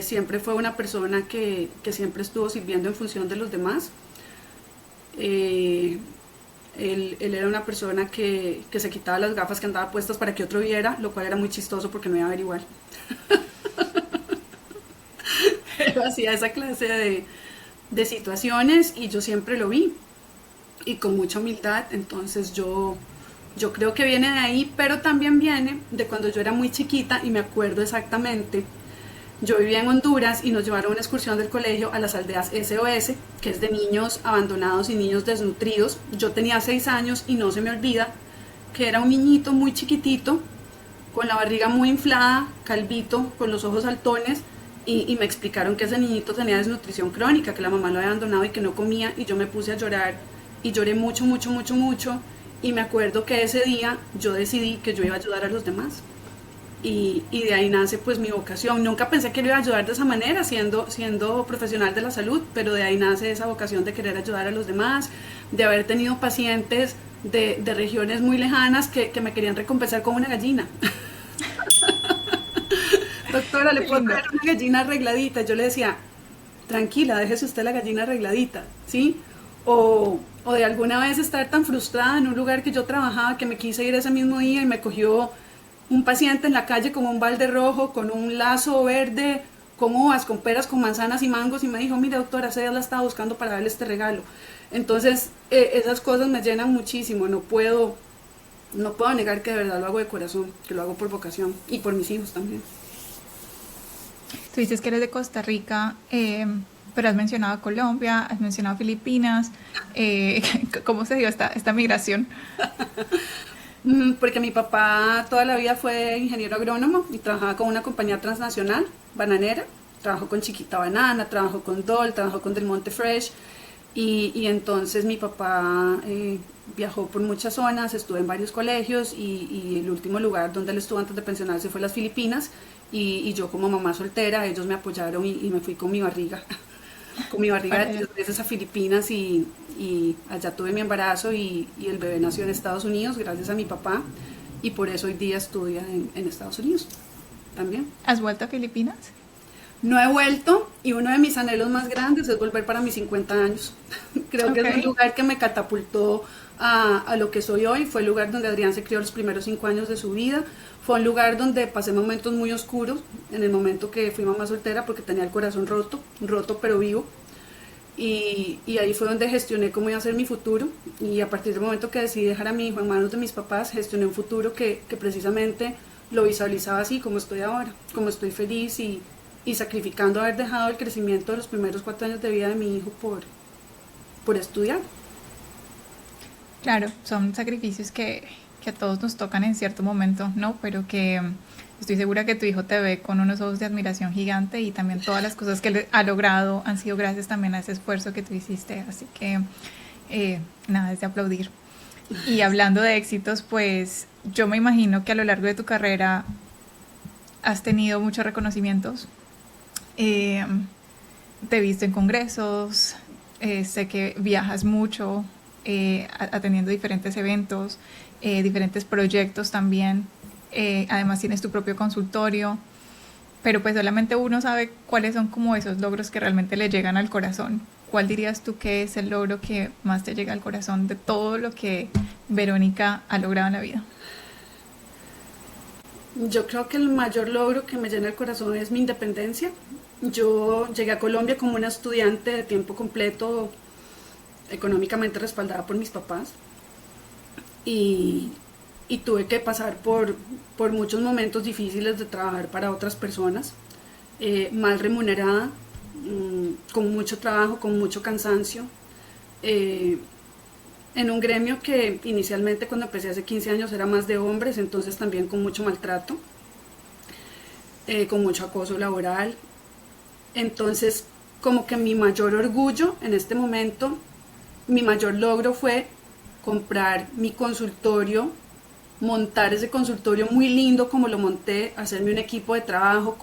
Siempre fue una persona que siempre estuvo sirviendo en función de los demás. Eh, él era una persona que se quitaba las gafas que andaba puestas para que otro viera, lo cual era muy chistoso porque no iba a ver igual. Él hacía esa clase de situaciones y yo siempre lo vi y con mucha humildad, entonces yo creo que viene de ahí, pero también viene de cuando yo era muy chiquita y me acuerdo exactamente. Yo vivía en Honduras y nos llevaron a una excursión del colegio a las aldeas SOS, que es de niños abandonados y niños desnutridos. Yo tenía 6 años y no se me olvida que era un niñito muy chiquitito, con la barriga muy inflada, calvito, con los ojos saltones, y me explicaron que ese niñito tenía desnutrición crónica, que la mamá lo había abandonado y que no comía, y yo me puse a llorar, y lloré mucho, mucho, mucho, mucho, y me acuerdo que ese día yo decidí que yo iba a ayudar a los demás. Y de ahí nace pues mi vocación. Nunca pensé que lo iba a ayudar de esa manera, siendo profesional de la salud, pero de ahí nace esa vocación de querer ayudar a los demás, de haber tenido pacientes de regiones muy lejanas que me querían recompensar con una gallina. Doctora, ¿le Qué puedo lindo. traer una gallina arregladita? Yo le decía, tranquila, déjese usted la gallina arregladita, ¿sí? O de alguna vez estar tan frustrada en un lugar que yo trabajaba que me quise ir ese mismo día y me cogió un paciente en la calle con un balde rojo, con un lazo verde, con uvas, con peras, con manzanas y mangos y me dijo, mire doctora, ese día la estaba buscando para darle este regalo. Entonces esas cosas me llenan muchísimo, no puedo negar que de verdad lo hago de corazón, que lo hago por vocación y por mis hijos también. Tú dices que eres de Costa Rica, pero has mencionado Colombia, has mencionado Filipinas. eh, ¿Cómo se dio esta migración? Porque mi papá toda la vida fue ingeniero agrónomo y trabajaba con una compañía transnacional, bananera. Trabajó con Chiquita Banana, trabajó con Dole, trabajó con Del Monte Fresh. Y entonces mi papá viajó por muchas zonas, estuvo en varios colegios y el último lugar donde él estuvo antes de pensionarse fue las Filipinas. Y yo como mamá soltera, ellos me apoyaron y me fui con mi barriga, con mi barriga de Para- 3 meses a Filipinas y allá tuve mi embarazo y el bebé nació en Estados Unidos gracias a mi papá y por eso hoy día estudia en Estados Unidos también. ¿Has vuelto a Filipinas? No he vuelto y uno de mis anhelos más grandes es volver para mis 50 años. Creo que Ok. es un lugar que me catapultó a lo que soy hoy. Fue el lugar donde Adrián se crió los primeros 5 años de su vida. Fue un lugar donde pasé momentos muy oscuros, en el momento que fui mamá soltera porque tenía el corazón roto, roto pero vivo. Y ahí fue donde gestioné cómo iba a ser mi futuro. Y a partir del momento que decidí dejar a mi hijo en manos de mis papás, gestioné un futuro que precisamente lo visualizaba así como estoy ahora, como estoy feliz y sacrificando haber dejado el crecimiento de los primeros 4 años de vida de mi hijo por estudiar. Claro, son sacrificios que a todos nos tocan en cierto momento, ¿no? Pero que estoy segura que tu hijo te ve con unos ojos de admiración gigante y también todas las cosas que él ha logrado han sido gracias también a ese esfuerzo que tú hiciste. Así que nada, es de aplaudir. Y hablando de éxitos, pues yo me imagino que a lo largo de tu carrera has tenido muchos reconocimientos. Eh, Te he visto en congresos, sé que viajas mucho, atendiendo diferentes eventos, diferentes proyectos también. Además tienes tu propio consultorio, pero pues solamente uno sabe cuáles son como esos logros que realmente le llegan al corazón. ¿Cuál dirías tú que es el logro que más te llega al corazón de todo lo que Verónica ha logrado en la vida? Yo creo que el mayor logro que me llena el corazón es mi independencia. Yo llegué a Colombia como una estudiante de tiempo completo, económicamente respaldada por mis papás, y, y tuve que pasar por muchos momentos difíciles de trabajar para otras personas, mal remunerada, con mucho trabajo, con mucho cansancio, eh, en un gremio que inicialmente cuando empecé hace 15 años era más de hombres, entonces también con mucho maltrato, con mucho acoso laboral. Entonces como que mi mayor orgullo en este momento, mi mayor logro fue comprar mi consultorio, montar ese consultorio muy lindo como lo monté, hacerme un equipo de trabajo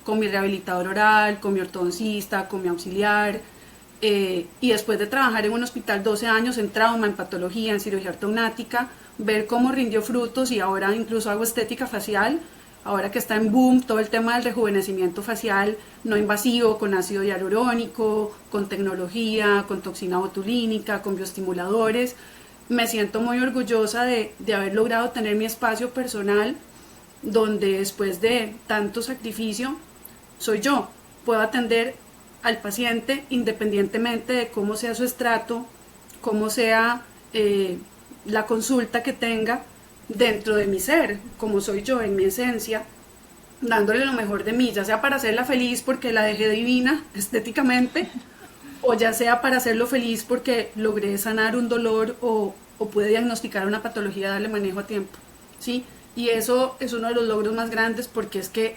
con mi rehabilitador oral, con mi ortodoncista, con mi auxiliar, y después de trabajar en un hospital 12 años en trauma, en patología, en cirugía ortognática, ver cómo rindió frutos y ahora incluso hago estética facial, ahora que está en boom todo el tema del rejuvenecimiento facial no invasivo, con ácido hialurónico, con tecnología, con toxina botulínica, con bioestimuladores. Me siento muy orgullosa de haber logrado tener mi espacio personal donde después de tanto sacrificio soy yo, puedo atender al paciente independientemente de cómo sea su estrato, cómo sea la consulta que tenga dentro de mi ser, como soy yo en mi esencia, dándole lo mejor de mí, ya sea para hacerla feliz porque la dejé divina estéticamente, o ya sea para hacerlo feliz porque logré sanar un dolor o pude diagnosticar una patología, darle manejo a tiempo, ¿sí? Y eso es uno de los logros más grandes porque es que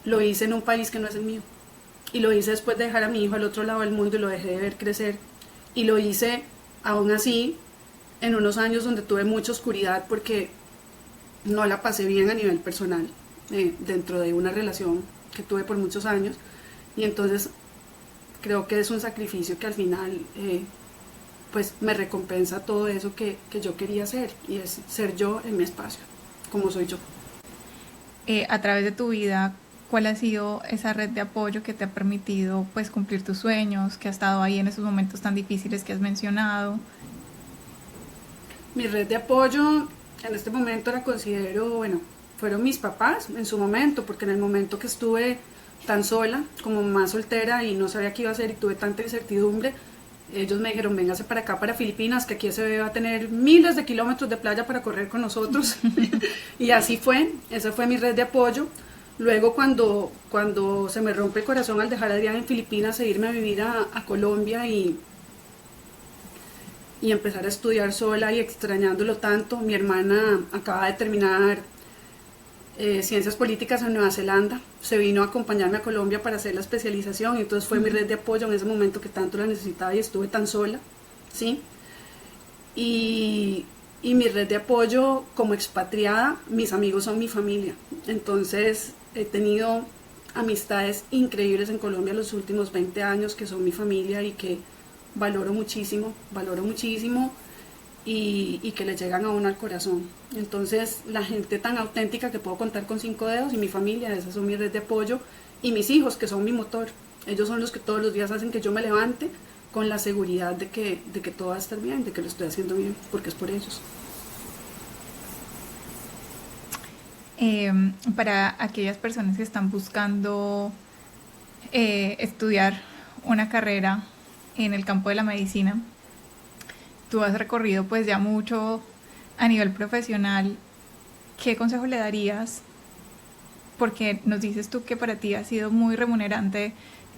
lo hice en un país que no es el mío. Y lo hice después de dejar a mi hijo al otro lado del mundo y lo dejé de ver crecer. Y lo hice aún así en unos años donde tuve mucha oscuridad porque no la pasé bien a nivel personal dentro de una relación que tuve por muchos años. Y entonces creo que es un sacrificio que al final pues me recompensa todo eso que yo quería hacer, y es ser yo en mi espacio, como soy yo. A través de tu vida, ¿cuál ha sido esa red de apoyo que te ha permitido pues cumplir tus sueños, que ha estado ahí en esos momentos tan difíciles que has mencionado? Mi red de apoyo en este momento la considero, bueno, fueron mis papás en su momento, porque en el momento que estuve tan sola, como más soltera y no sabía qué iba a hacer y tuve tanta incertidumbre, ellos me dijeron, véngase para acá, para Filipinas, que aquí se va a tener miles de kilómetros de playa para correr con nosotros. Y así fue, esa fue mi red de apoyo. Luego cuando se me rompe el corazón al dejar a Adrián en Filipinas e irme a vivir a Colombia y empezar a estudiar sola y extrañándolo tanto, mi hermana acaba de terminar Ciencias Políticas en Nueva Zelanda, se vino a acompañarme a Colombia para hacer la especialización, y entonces fue mi red de apoyo en ese momento que tanto la necesitaba y estuve tan sola, ¿sí? Y mi red de apoyo como expatriada, mis amigos son mi familia, entonces he tenido amistades increíbles en Colombia los últimos 20 años que son mi familia y que valoro muchísimo y que le llegan a uno al corazón. Entonces la gente tan auténtica que puedo contar con 5 dedos y mi familia, esas son mi red de apoyo, y mis hijos que son mi motor, ellos son los que todos los días hacen que yo me levante con la seguridad de que todo va a estar bien, de que lo estoy haciendo bien, porque es por ellos. Para aquellas personas que están buscando estudiar una carrera en el campo de la medicina, tú has recorrido pues ya mucho a nivel profesional, ¿qué consejo le darías? Porque nos dices tú que para ti ha sido muy remunerante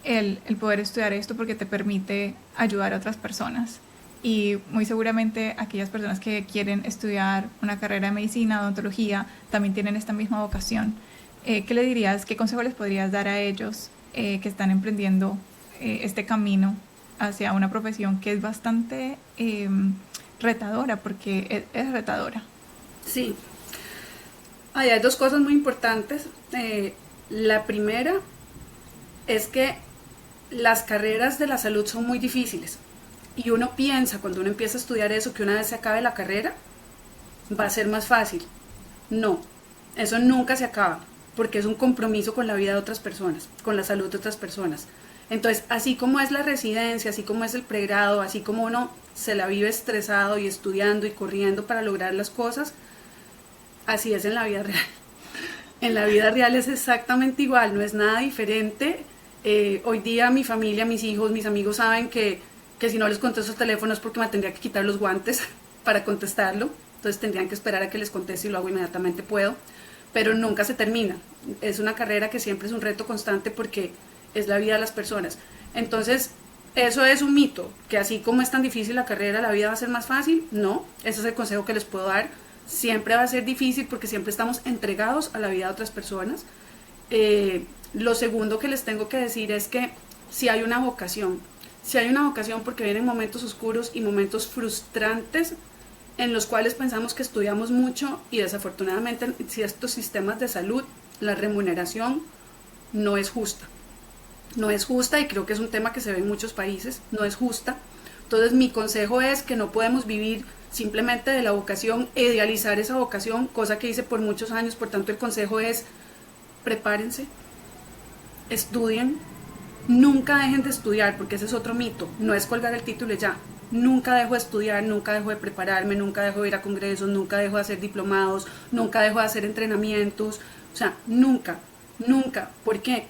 el poder estudiar esto porque te permite ayudar a otras personas. Y muy seguramente aquellas personas que quieren estudiar una carrera de medicina, odontología, también tienen esta misma vocación. ¿Qué le dirías, qué consejo les podrías dar a ellos que están emprendiendo este camino hacia una profesión que es bastante retadora, porque es retadora? Sí, hay 2 cosas muy importantes. La primera es que las carreras de la salud son muy difíciles y uno piensa cuando uno empieza a estudiar eso que una vez se acabe la carrera va a ser más fácil. No, eso nunca se acaba porque es un compromiso con la vida de otras personas, con la salud de otras personas. Entonces, así como es la residencia, así como es el pregrado, así como uno se la vive estresado y estudiando y corriendo para lograr las cosas, así es en la vida real. En la vida real es exactamente igual, no es nada diferente. Hoy día mi familia, mis hijos, mis amigos saben que si no les contesto el teléfono es porque me tendría que quitar los guantes para contestarlo, entonces tendrían que esperar a que les conteste y lo hago inmediatamente puedo, pero nunca se termina. Es una carrera que siempre es un reto constante porque es la vida de las personas. Entonces, eso es un mito, que así como es tan difícil la carrera, la vida va a ser más fácil. No, ese es el consejo que les puedo dar. Siempre va a ser difícil porque siempre estamos entregados a la vida de otras personas. Lo segundo que les tengo que decir es que si hay una vocación. Si hay una vocación porque vienen momentos oscuros y momentos frustrantes en los cuales pensamos que estudiamos mucho y desafortunadamente en ciertos sistemas de salud la remuneración no es justa. No es justa y creo que es un tema que se ve en muchos países, no es justa. Entonces mi consejo es que no podemos vivir simplemente de la vocación, idealizar esa vocación, cosa que hice por muchos años, por tanto el consejo es prepárense, estudien, nunca dejen de estudiar, porque ese es otro mito, no es colgar el título y ya, nunca dejo de estudiar, nunca dejo de prepararme, nunca dejo de ir a congresos, nunca dejo de hacer diplomados, nunca dejo de hacer entrenamientos, o sea, nunca, nunca, ¿por qué?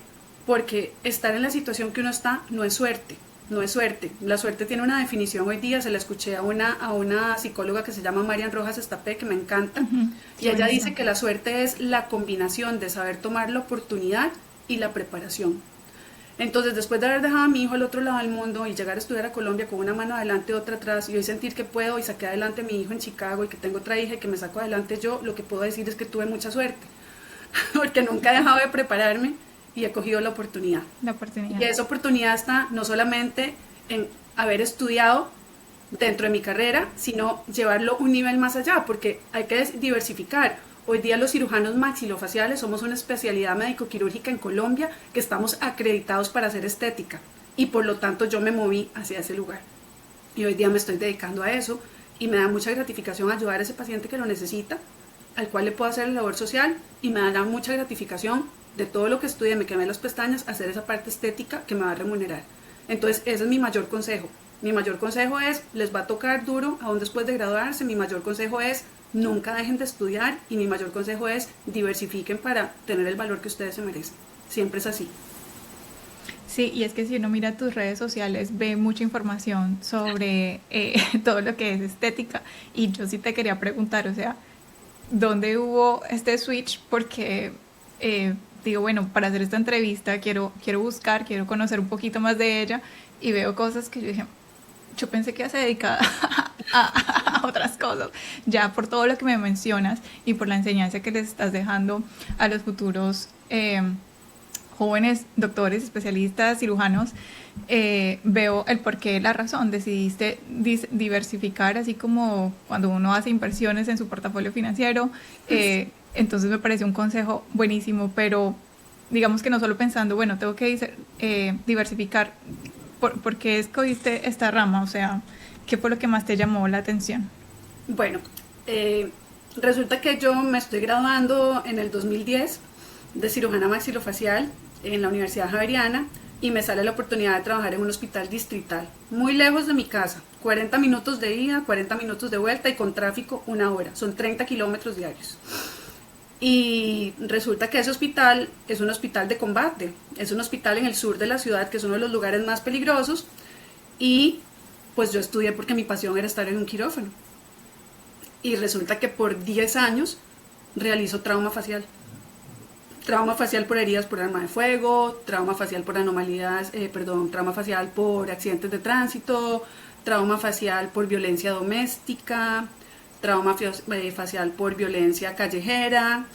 Porque estar en la situación que uno está no es suerte, no es suerte. La suerte tiene una definición hoy día, se la escuché a una psicóloga que se llama Marian Rojas Estapé, que me encanta, y ella dice que la suerte es la combinación de saber tomar la oportunidad y la preparación. Entonces, después de haber dejado a mi hijo al otro lado del mundo y llegar a estudiar a Colombia con una mano adelante y otra atrás, y hoy sentir que puedo y saqué adelante a mi hijo en Chicago y que tengo otra hija y que me saco adelante yo, lo que puedo decir es que tuve mucha suerte, porque nunca he dejado de prepararme y he cogido la oportunidad. La oportunidad. Y esa oportunidad está no solamente en haber estudiado dentro de mi carrera, sino llevarlo un nivel más allá, porque hay que diversificar. Hoy día los cirujanos maxilofaciales somos una especialidad médico-quirúrgica en Colombia que estamos acreditados para hacer estética y por lo tanto yo me moví hacia ese lugar. Y hoy día me estoy dedicando a eso y me da mucha gratificación ayudar a ese paciente que lo necesita, al cual le puedo hacer la labor social, y me da mucha gratificación de todo lo que estudié, me quemé las pestañas, hacer esa parte estética que me va a remunerar. Entonces ese es mi mayor consejo. Mi mayor consejo es, les va a tocar duro aún después de graduarse, mi mayor consejo es nunca dejen de estudiar y mi mayor consejo es diversifiquen para tener el valor que ustedes se merecen. Siempre es así. Sí, y es que si uno mira tus redes sociales, ve mucha información sobre todo lo que es estética. Y yo sí te quería preguntar, o sea, ¿dónde hubo este switch? Porque digo, bueno, para hacer esta entrevista quiero buscar, quiero conocer un poquito más de ella y veo cosas que yo dije, yo pensé que iba a ser dedicada a otras cosas, ya por todo lo que me mencionas y por la enseñanza que les estás dejando a los futuros jóvenes doctores, especialistas, cirujanos, veo el porqué, la razón. Decidiste diversificar, así como cuando uno hace inversiones en su portafolio financiero. Entonces me parece un consejo buenísimo, pero digamos que no solo pensando, bueno, tengo que diversificar. ¿Por qué escogiste esta rama? O sea, ¿qué fue lo que más te llamó la atención? Bueno, resulta que yo me estoy graduando en el 2010 de cirujana maxilofacial en la Universidad Javeriana y me sale la oportunidad de trabajar en un hospital distrital, muy lejos de mi casa, 40 minutos de ida, 40 minutos de vuelta y con tráfico 1 hora, son 30 kilómetros diarios. Y resulta que ese hospital es un hospital de combate, es un hospital en el sur de la ciudad que es uno de los lugares más peligrosos y pues yo estudié porque mi pasión era estar en un quirófano. Y resulta que por 10 años realizo trauma facial. Trauma facial por heridas por arma de fuego, trauma facial por anomalías, trauma facial por accidentes de tránsito, trauma facial por violencia doméstica, trauma facial por violencia callejera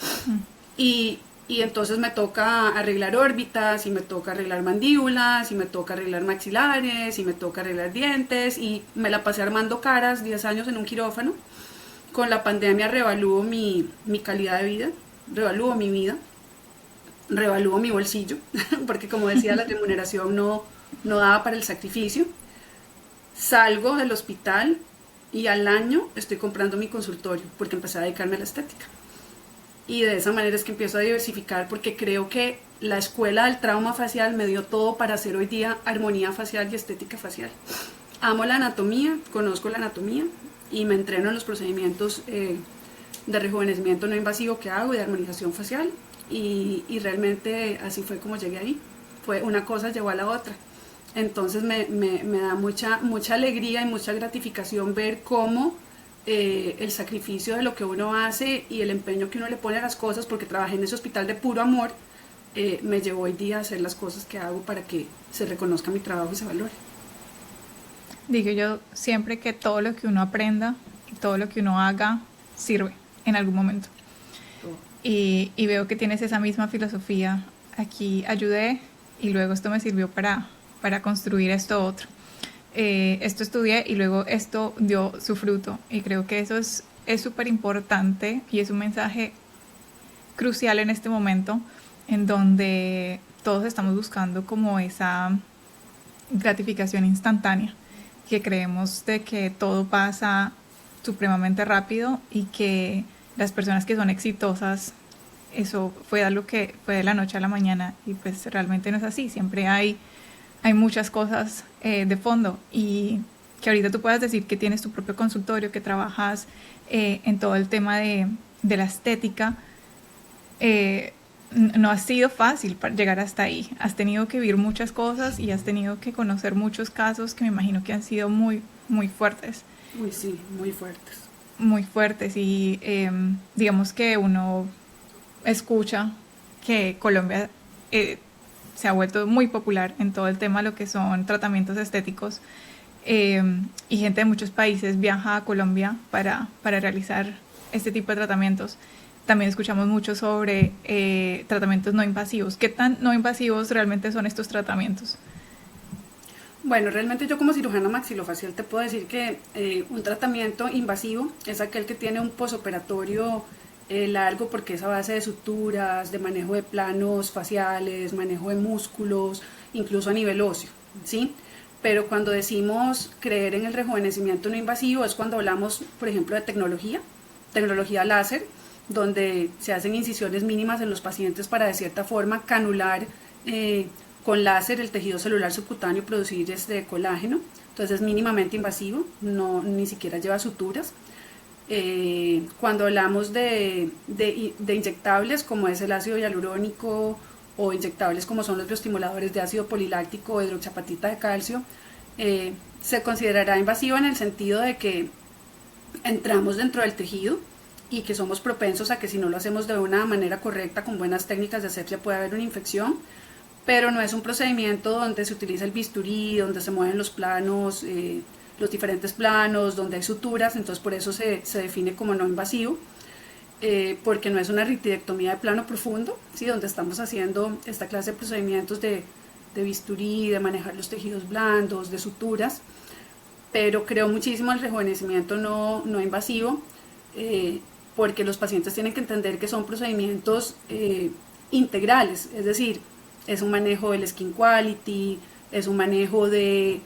y entonces me toca arreglar órbitas y me toca arreglar mandíbulas y me toca arreglar maxilares y me toca arreglar dientes y me la pasé armando caras 10 años en un quirófano. Con la pandemia revalúo mi calidad de vida, revalúo mi vida, revalúo mi bolsillo porque como decía la remuneración no daba para el sacrificio. Salgo del hospital y al año estoy comprando mi consultorio porque empecé a dedicarme a la estética. Y de esa manera es que empiezo a diversificar porque creo que la escuela del trauma facial me dio todo para hacer hoy día armonía facial y estética facial. Amo la anatomía, conozco la anatomía y me entreno en los procedimientos de rejuvenecimiento no invasivo que hago y de armonización facial y realmente así fue como llegué ahí. Fue una cosa llevó a la otra. Entonces me da mucha alegría y mucha gratificación ver cómo el sacrificio de lo que uno hace y el empeño que uno le pone a las cosas, porque trabajé en ese hospital de puro amor, me llevó hoy día a hacer las cosas que hago para que se reconozca mi trabajo y se valore. Digo yo siempre que todo lo que uno aprenda y todo lo que uno haga sirve en algún momento. Y veo que tienes esa misma filosofía. Aquí ayudé y luego esto me sirvió para para construir esto otro. Esto estudié y luego esto dio su fruto. Y creo que eso es súper importante y es un mensaje crucial en este momento en donde todos estamos buscando como esa gratificación instantánea, que creemos de que todo pasa supremamente rápido y que las personas que son exitosas, eso fue algo que fue de la noche a la mañana, y pues realmente no es así. Siempre hay muchas cosas de fondo, y que ahorita tú puedas decir que tienes tu propio consultorio, que trabajas en todo el tema de la estética, no ha sido fácil para llegar hasta ahí. Has tenido que vivir muchas cosas y has tenido que conocer muchos casos que me imagino que han sido muy, muy fuertes. Uy, sí, muy fuertes. Muy fuertes, y digamos que uno escucha que Colombia se ha vuelto muy popular en todo el tema de lo que son tratamientos estéticos, y gente de muchos países viaja a Colombia para realizar este tipo de tratamientos. También escuchamos mucho sobre tratamientos no invasivos. ¿Qué tan no invasivos realmente son estos tratamientos? Bueno, realmente yo como cirujana maxilofacial te puedo decir que un tratamiento invasivo es aquel que tiene un posoperatorio largo, porque es a base de suturas, de manejo de planos faciales, manejo de músculos, incluso a nivel óseo, ¿sí? Pero cuando decimos creer en el rejuvenecimiento no invasivo es cuando hablamos, por ejemplo, de tecnología láser, donde se hacen incisiones mínimas en los pacientes para de cierta forma canular con láser el tejido celular subcutáneo, producir este colágeno. Entonces es mínimamente invasivo, no, ni siquiera lleva suturas. Cuando hablamos de inyectables, como es el ácido hialurónico, o inyectables como son los bioestimuladores de ácido poliláctico o hidroxiapatita de calcio, se considerará invasivo en el sentido de que entramos dentro del tejido y que somos propensos a que, si no lo hacemos de una manera correcta, con buenas técnicas de asepsia, puede haber una infección. Pero no es un procedimiento donde se utiliza el bisturí, donde se mueven los planos, los diferentes planos, donde hay suturas. Entonces por eso se define como no invasivo, porque no es una ritidectomía de plano profundo, ¿sí? Donde estamos haciendo esta clase de procedimientos de bisturí, de manejar los tejidos blandos, de suturas. Pero creo muchísimo en el rejuvenecimiento no invasivo, porque los pacientes tienen que entender que son procedimientos integrales, es decir, es un manejo del skin quality, es un manejo de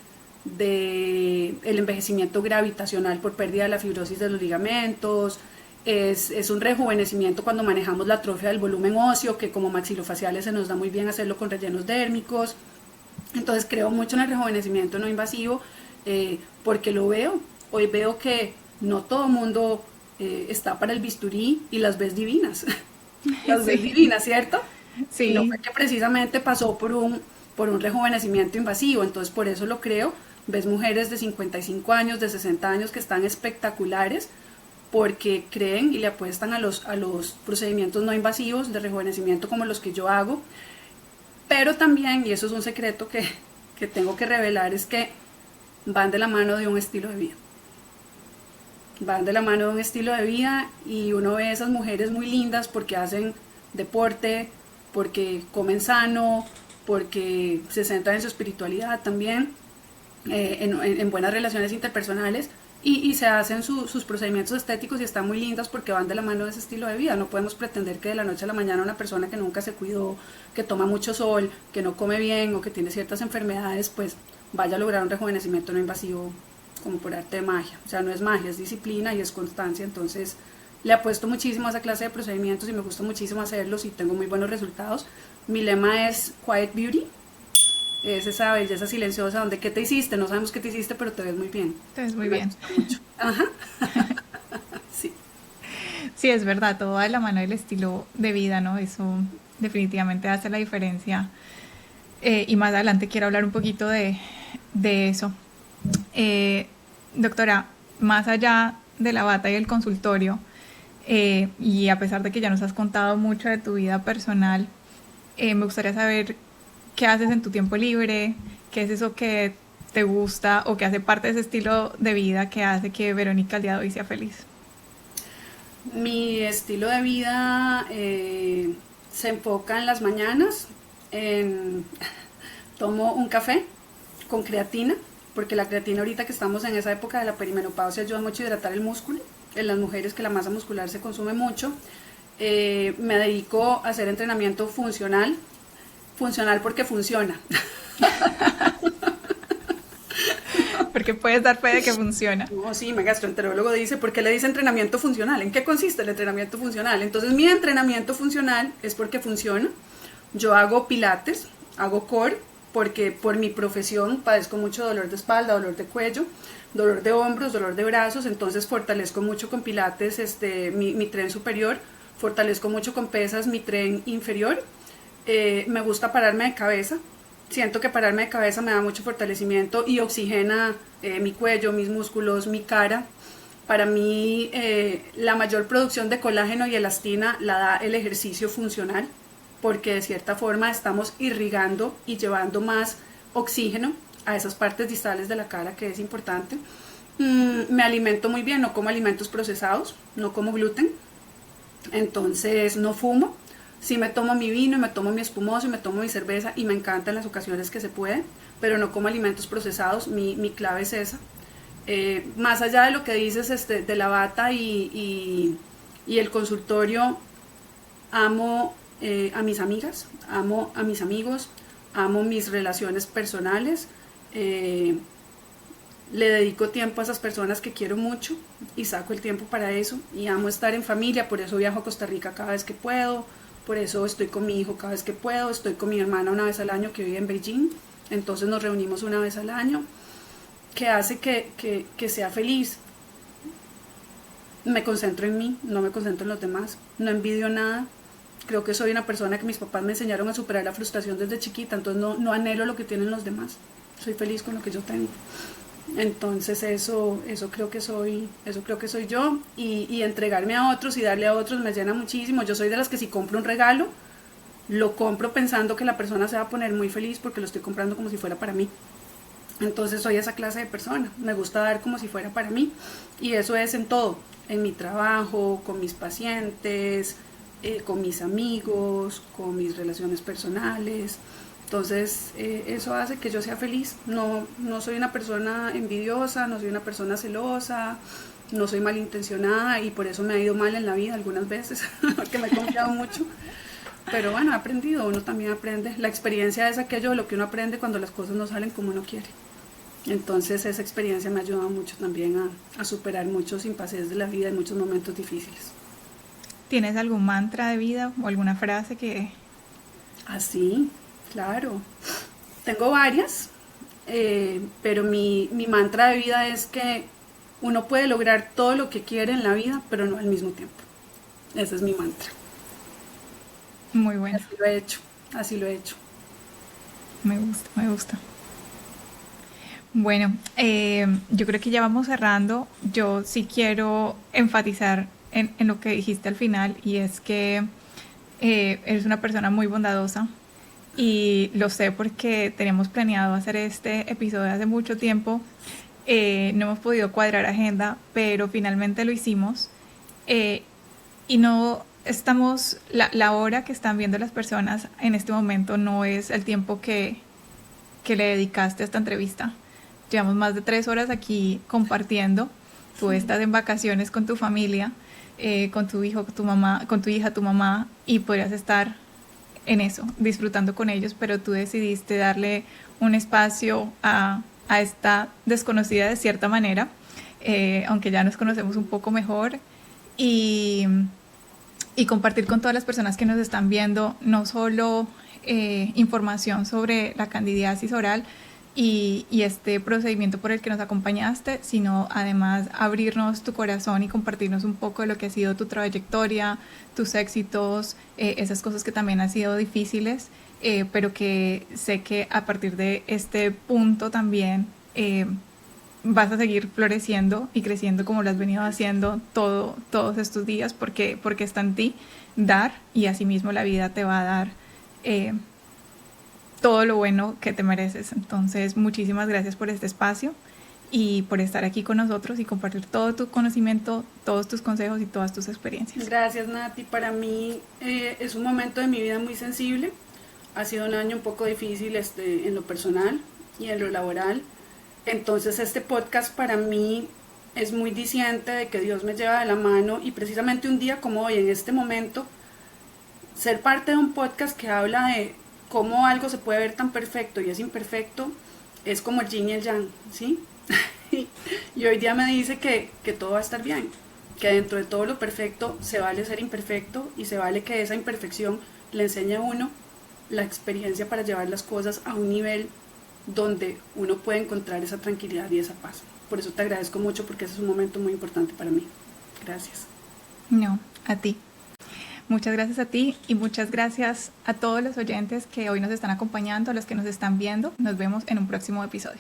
el envejecimiento gravitacional por pérdida de la fibrosis de los ligamentos, es un rejuvenecimiento cuando manejamos la atrofia del volumen óseo, que como maxilofaciales se nos da muy bien hacerlo con rellenos dérmicos. Entonces creo mucho en el rejuvenecimiento no invasivo, porque lo veo. Hoy veo que no todo el mundo está para el bisturí y las ves divinas. Las ves divinas, ¿cierto? Sí. No fue que precisamente pasó por un rejuvenecimiento invasivo. Entonces por eso lo creo. Ves mujeres de 55 años, de 60 años que están espectaculares, porque creen y le apuestan a los procedimientos no invasivos de rejuvenecimiento como los que yo hago. Pero también, y eso es un secreto que tengo que revelar, es que van de la mano de un estilo de vida. Van de la mano de un estilo de vida, y uno ve a esas mujeres muy lindas porque hacen deporte, porque comen sano, porque se centran en su espiritualidad también, en buenas relaciones interpersonales, y se hacen sus procedimientos estéticos y están muy lindas porque van de la mano de ese estilo de vida. No podemos pretender que de la noche a la mañana una persona que nunca se cuidó, que toma mucho sol, que no come bien o que tiene ciertas enfermedades, pues vaya a lograr un rejuvenecimiento no invasivo como por arte de magia. O sea, no es magia, es disciplina y es constancia. Entonces le apuesto muchísimo a esa clase de procedimientos y me gusta muchísimo hacerlos y tengo muy buenos resultados. Mi lema es Quiet Beauty. Es esa belleza silenciosa donde ¿qué te hiciste? No sabemos qué te hiciste, pero te ves muy bien. Te ves muy bien. Mucho. Ajá. Sí. Sí, es verdad, todo va de la mano del estilo de vida, ¿no? Eso definitivamente hace la diferencia. Y más adelante quiero hablar un poquito de eso. Doctora, más allá de la bata y el consultorio, y a pesar de que ya nos has contado mucho de tu vida personal, me gustaría saber qué haces en tu tiempo libre, qué es eso que te gusta o que hace parte de ese estilo de vida que hace que Verónica al día de hoy sea feliz. Mi estilo de vida se enfoca en las mañanas, tomo un café con creatina, porque la creatina ahorita que estamos en esa época de la perimenopausia ayuda mucho a hidratar el músculo, en las mujeres que la masa muscular se consume mucho. Me dedico a hacer entrenamiento funcional porque funciona. Porque puedes dar fe de que funciona. No, sí, mi gastroenterólogo dice, ¿por qué le dice entrenamiento funcional? ¿En qué consiste el entrenamiento funcional? Entonces mi entrenamiento funcional es porque funciona. Yo hago pilates, hago core, porque por mi profesión padezco mucho dolor de espalda, dolor de cuello, dolor de hombros, dolor de brazos, entonces fortalezco mucho con pilates mi tren superior, fortalezco mucho con pesas mi tren inferior. Me gusta pararme de cabeza. Siento que pararme de cabeza me da mucho fortalecimiento y oxigena mi cuello, mis músculos, mi cara. Para mí la mayor producción de colágeno y elastina la da el ejercicio funcional, porque de cierta forma estamos irrigando y llevando más oxígeno a esas partes distales de la cara, que es importante. Me alimento muy bien, no como alimentos procesados, no como gluten, entonces no fumo. Sí me tomo mi vino, me tomo mi espumoso, me tomo mi cerveza y me encanta en las ocasiones que se puede, pero no como alimentos procesados, mi clave es esa. Más allá de lo que dices de la bata y el consultorio, amo a mis amigas, amo a mis amigos, amo mis relaciones personales, le dedico tiempo a esas personas que quiero mucho y saco el tiempo para eso, y amo estar en familia, por eso viajo a Costa Rica cada vez que puedo. Por eso estoy con mi hijo cada vez que puedo, estoy con mi hermana una vez al año que vive en Beijing, entonces nos reunimos una vez al año, que hace que sea feliz. Me concentro en mí, no me concentro en los demás, no envidio nada. Creo que soy una persona que mis papás me enseñaron a superar la frustración desde chiquita, entonces no anhelo lo que tienen los demás, soy feliz con lo que yo tengo. Entonces eso creo que soy yo, y entregarme a otros y darle a otros me llena muchísimo. Yo soy de las que si compro un regalo, lo compro pensando que la persona se va a poner muy feliz porque lo estoy comprando como si fuera para mí. Entonces soy esa clase de persona, me gusta dar como si fuera para mí, y eso es en todo, en mi trabajo, con mis pacientes, con mis amigos, con mis relaciones personales. Entonces eso hace que yo sea feliz. No soy una persona envidiosa, no soy una persona celosa, no soy malintencionada, y por eso me ha ido mal en la vida algunas veces, porque me he confiado mucho. Pero bueno, he aprendido, uno también aprende. La experiencia es aquello de lo que uno aprende cuando las cosas no salen como uno quiere. Entonces esa experiencia me ha ayudado mucho también a superar muchos impases de la vida en muchos momentos difíciles. ¿Tienes algún mantra de vida o alguna frase que...? Así, claro. Tengo varias, pero mi mantra de vida es que uno puede lograr todo lo que quiere en la vida, pero no al mismo tiempo. Ese es mi mantra. Muy bueno. Así lo he hecho. Me gusta. Bueno, yo creo que ya vamos cerrando. Yo sí quiero enfatizar en lo que dijiste al final, y es que eres una persona muy bondadosa, y lo sé porque teníamos planeado hacer este episodio hace mucho tiempo. No hemos podido cuadrar agenda, pero finalmente lo hicimos, y no estamos, la hora que están viendo las personas en este momento no es el tiempo que le dedicaste a esta entrevista. Llevamos más de 3 horas aquí compartiendo. Tú estás en vacaciones con tu familia, con tu hijo, tu mamá, con tu hija, tu mamá, y podrías estar en eso, disfrutando con ellos, pero tú decidiste darle un espacio a esta desconocida de cierta manera, aunque ya nos conocemos un poco mejor, y compartir con todas las personas que nos están viendo no solo información sobre la candidiasis oral y este procedimiento por el que nos acompañaste, sino además abrirnos tu corazón y compartirnos un poco de lo que ha sido tu trayectoria, tus éxitos, esas cosas que también han sido difíciles, pero que sé que a partir de este punto también vas a seguir floreciendo y creciendo como lo has venido haciendo todos estos días, porque está en ti dar, y asimismo la vida te va a dar todo lo bueno que te mereces. Entonces, muchísimas gracias por este espacio y por estar aquí con nosotros y compartir todo tu conocimiento, todos tus consejos y todas tus experiencias. Gracias, Nati. Para mí es un momento de mi vida muy sensible. Ha sido un año un poco difícil en lo personal. y en lo laboral. Entonces este podcast para mí es muy diciente de que Dios me lleva de la mano, y precisamente un día como hoy, en este momento, ser parte de un podcast que habla de cómo algo se puede ver tan perfecto y es imperfecto, es como el yin y el yang, ¿sí? Y hoy día me dice que todo va a estar bien, que dentro de todo lo perfecto se vale ser imperfecto, y se vale que esa imperfección le enseñe a uno la experiencia para llevar las cosas a un nivel donde uno puede encontrar esa tranquilidad y esa paz. Por eso te agradezco mucho, porque ese es un momento muy importante para mí. Gracias. No, a ti. Muchas gracias a ti y muchas gracias a todos los oyentes que hoy nos están acompañando, a los que nos están viendo. Nos vemos en un próximo episodio.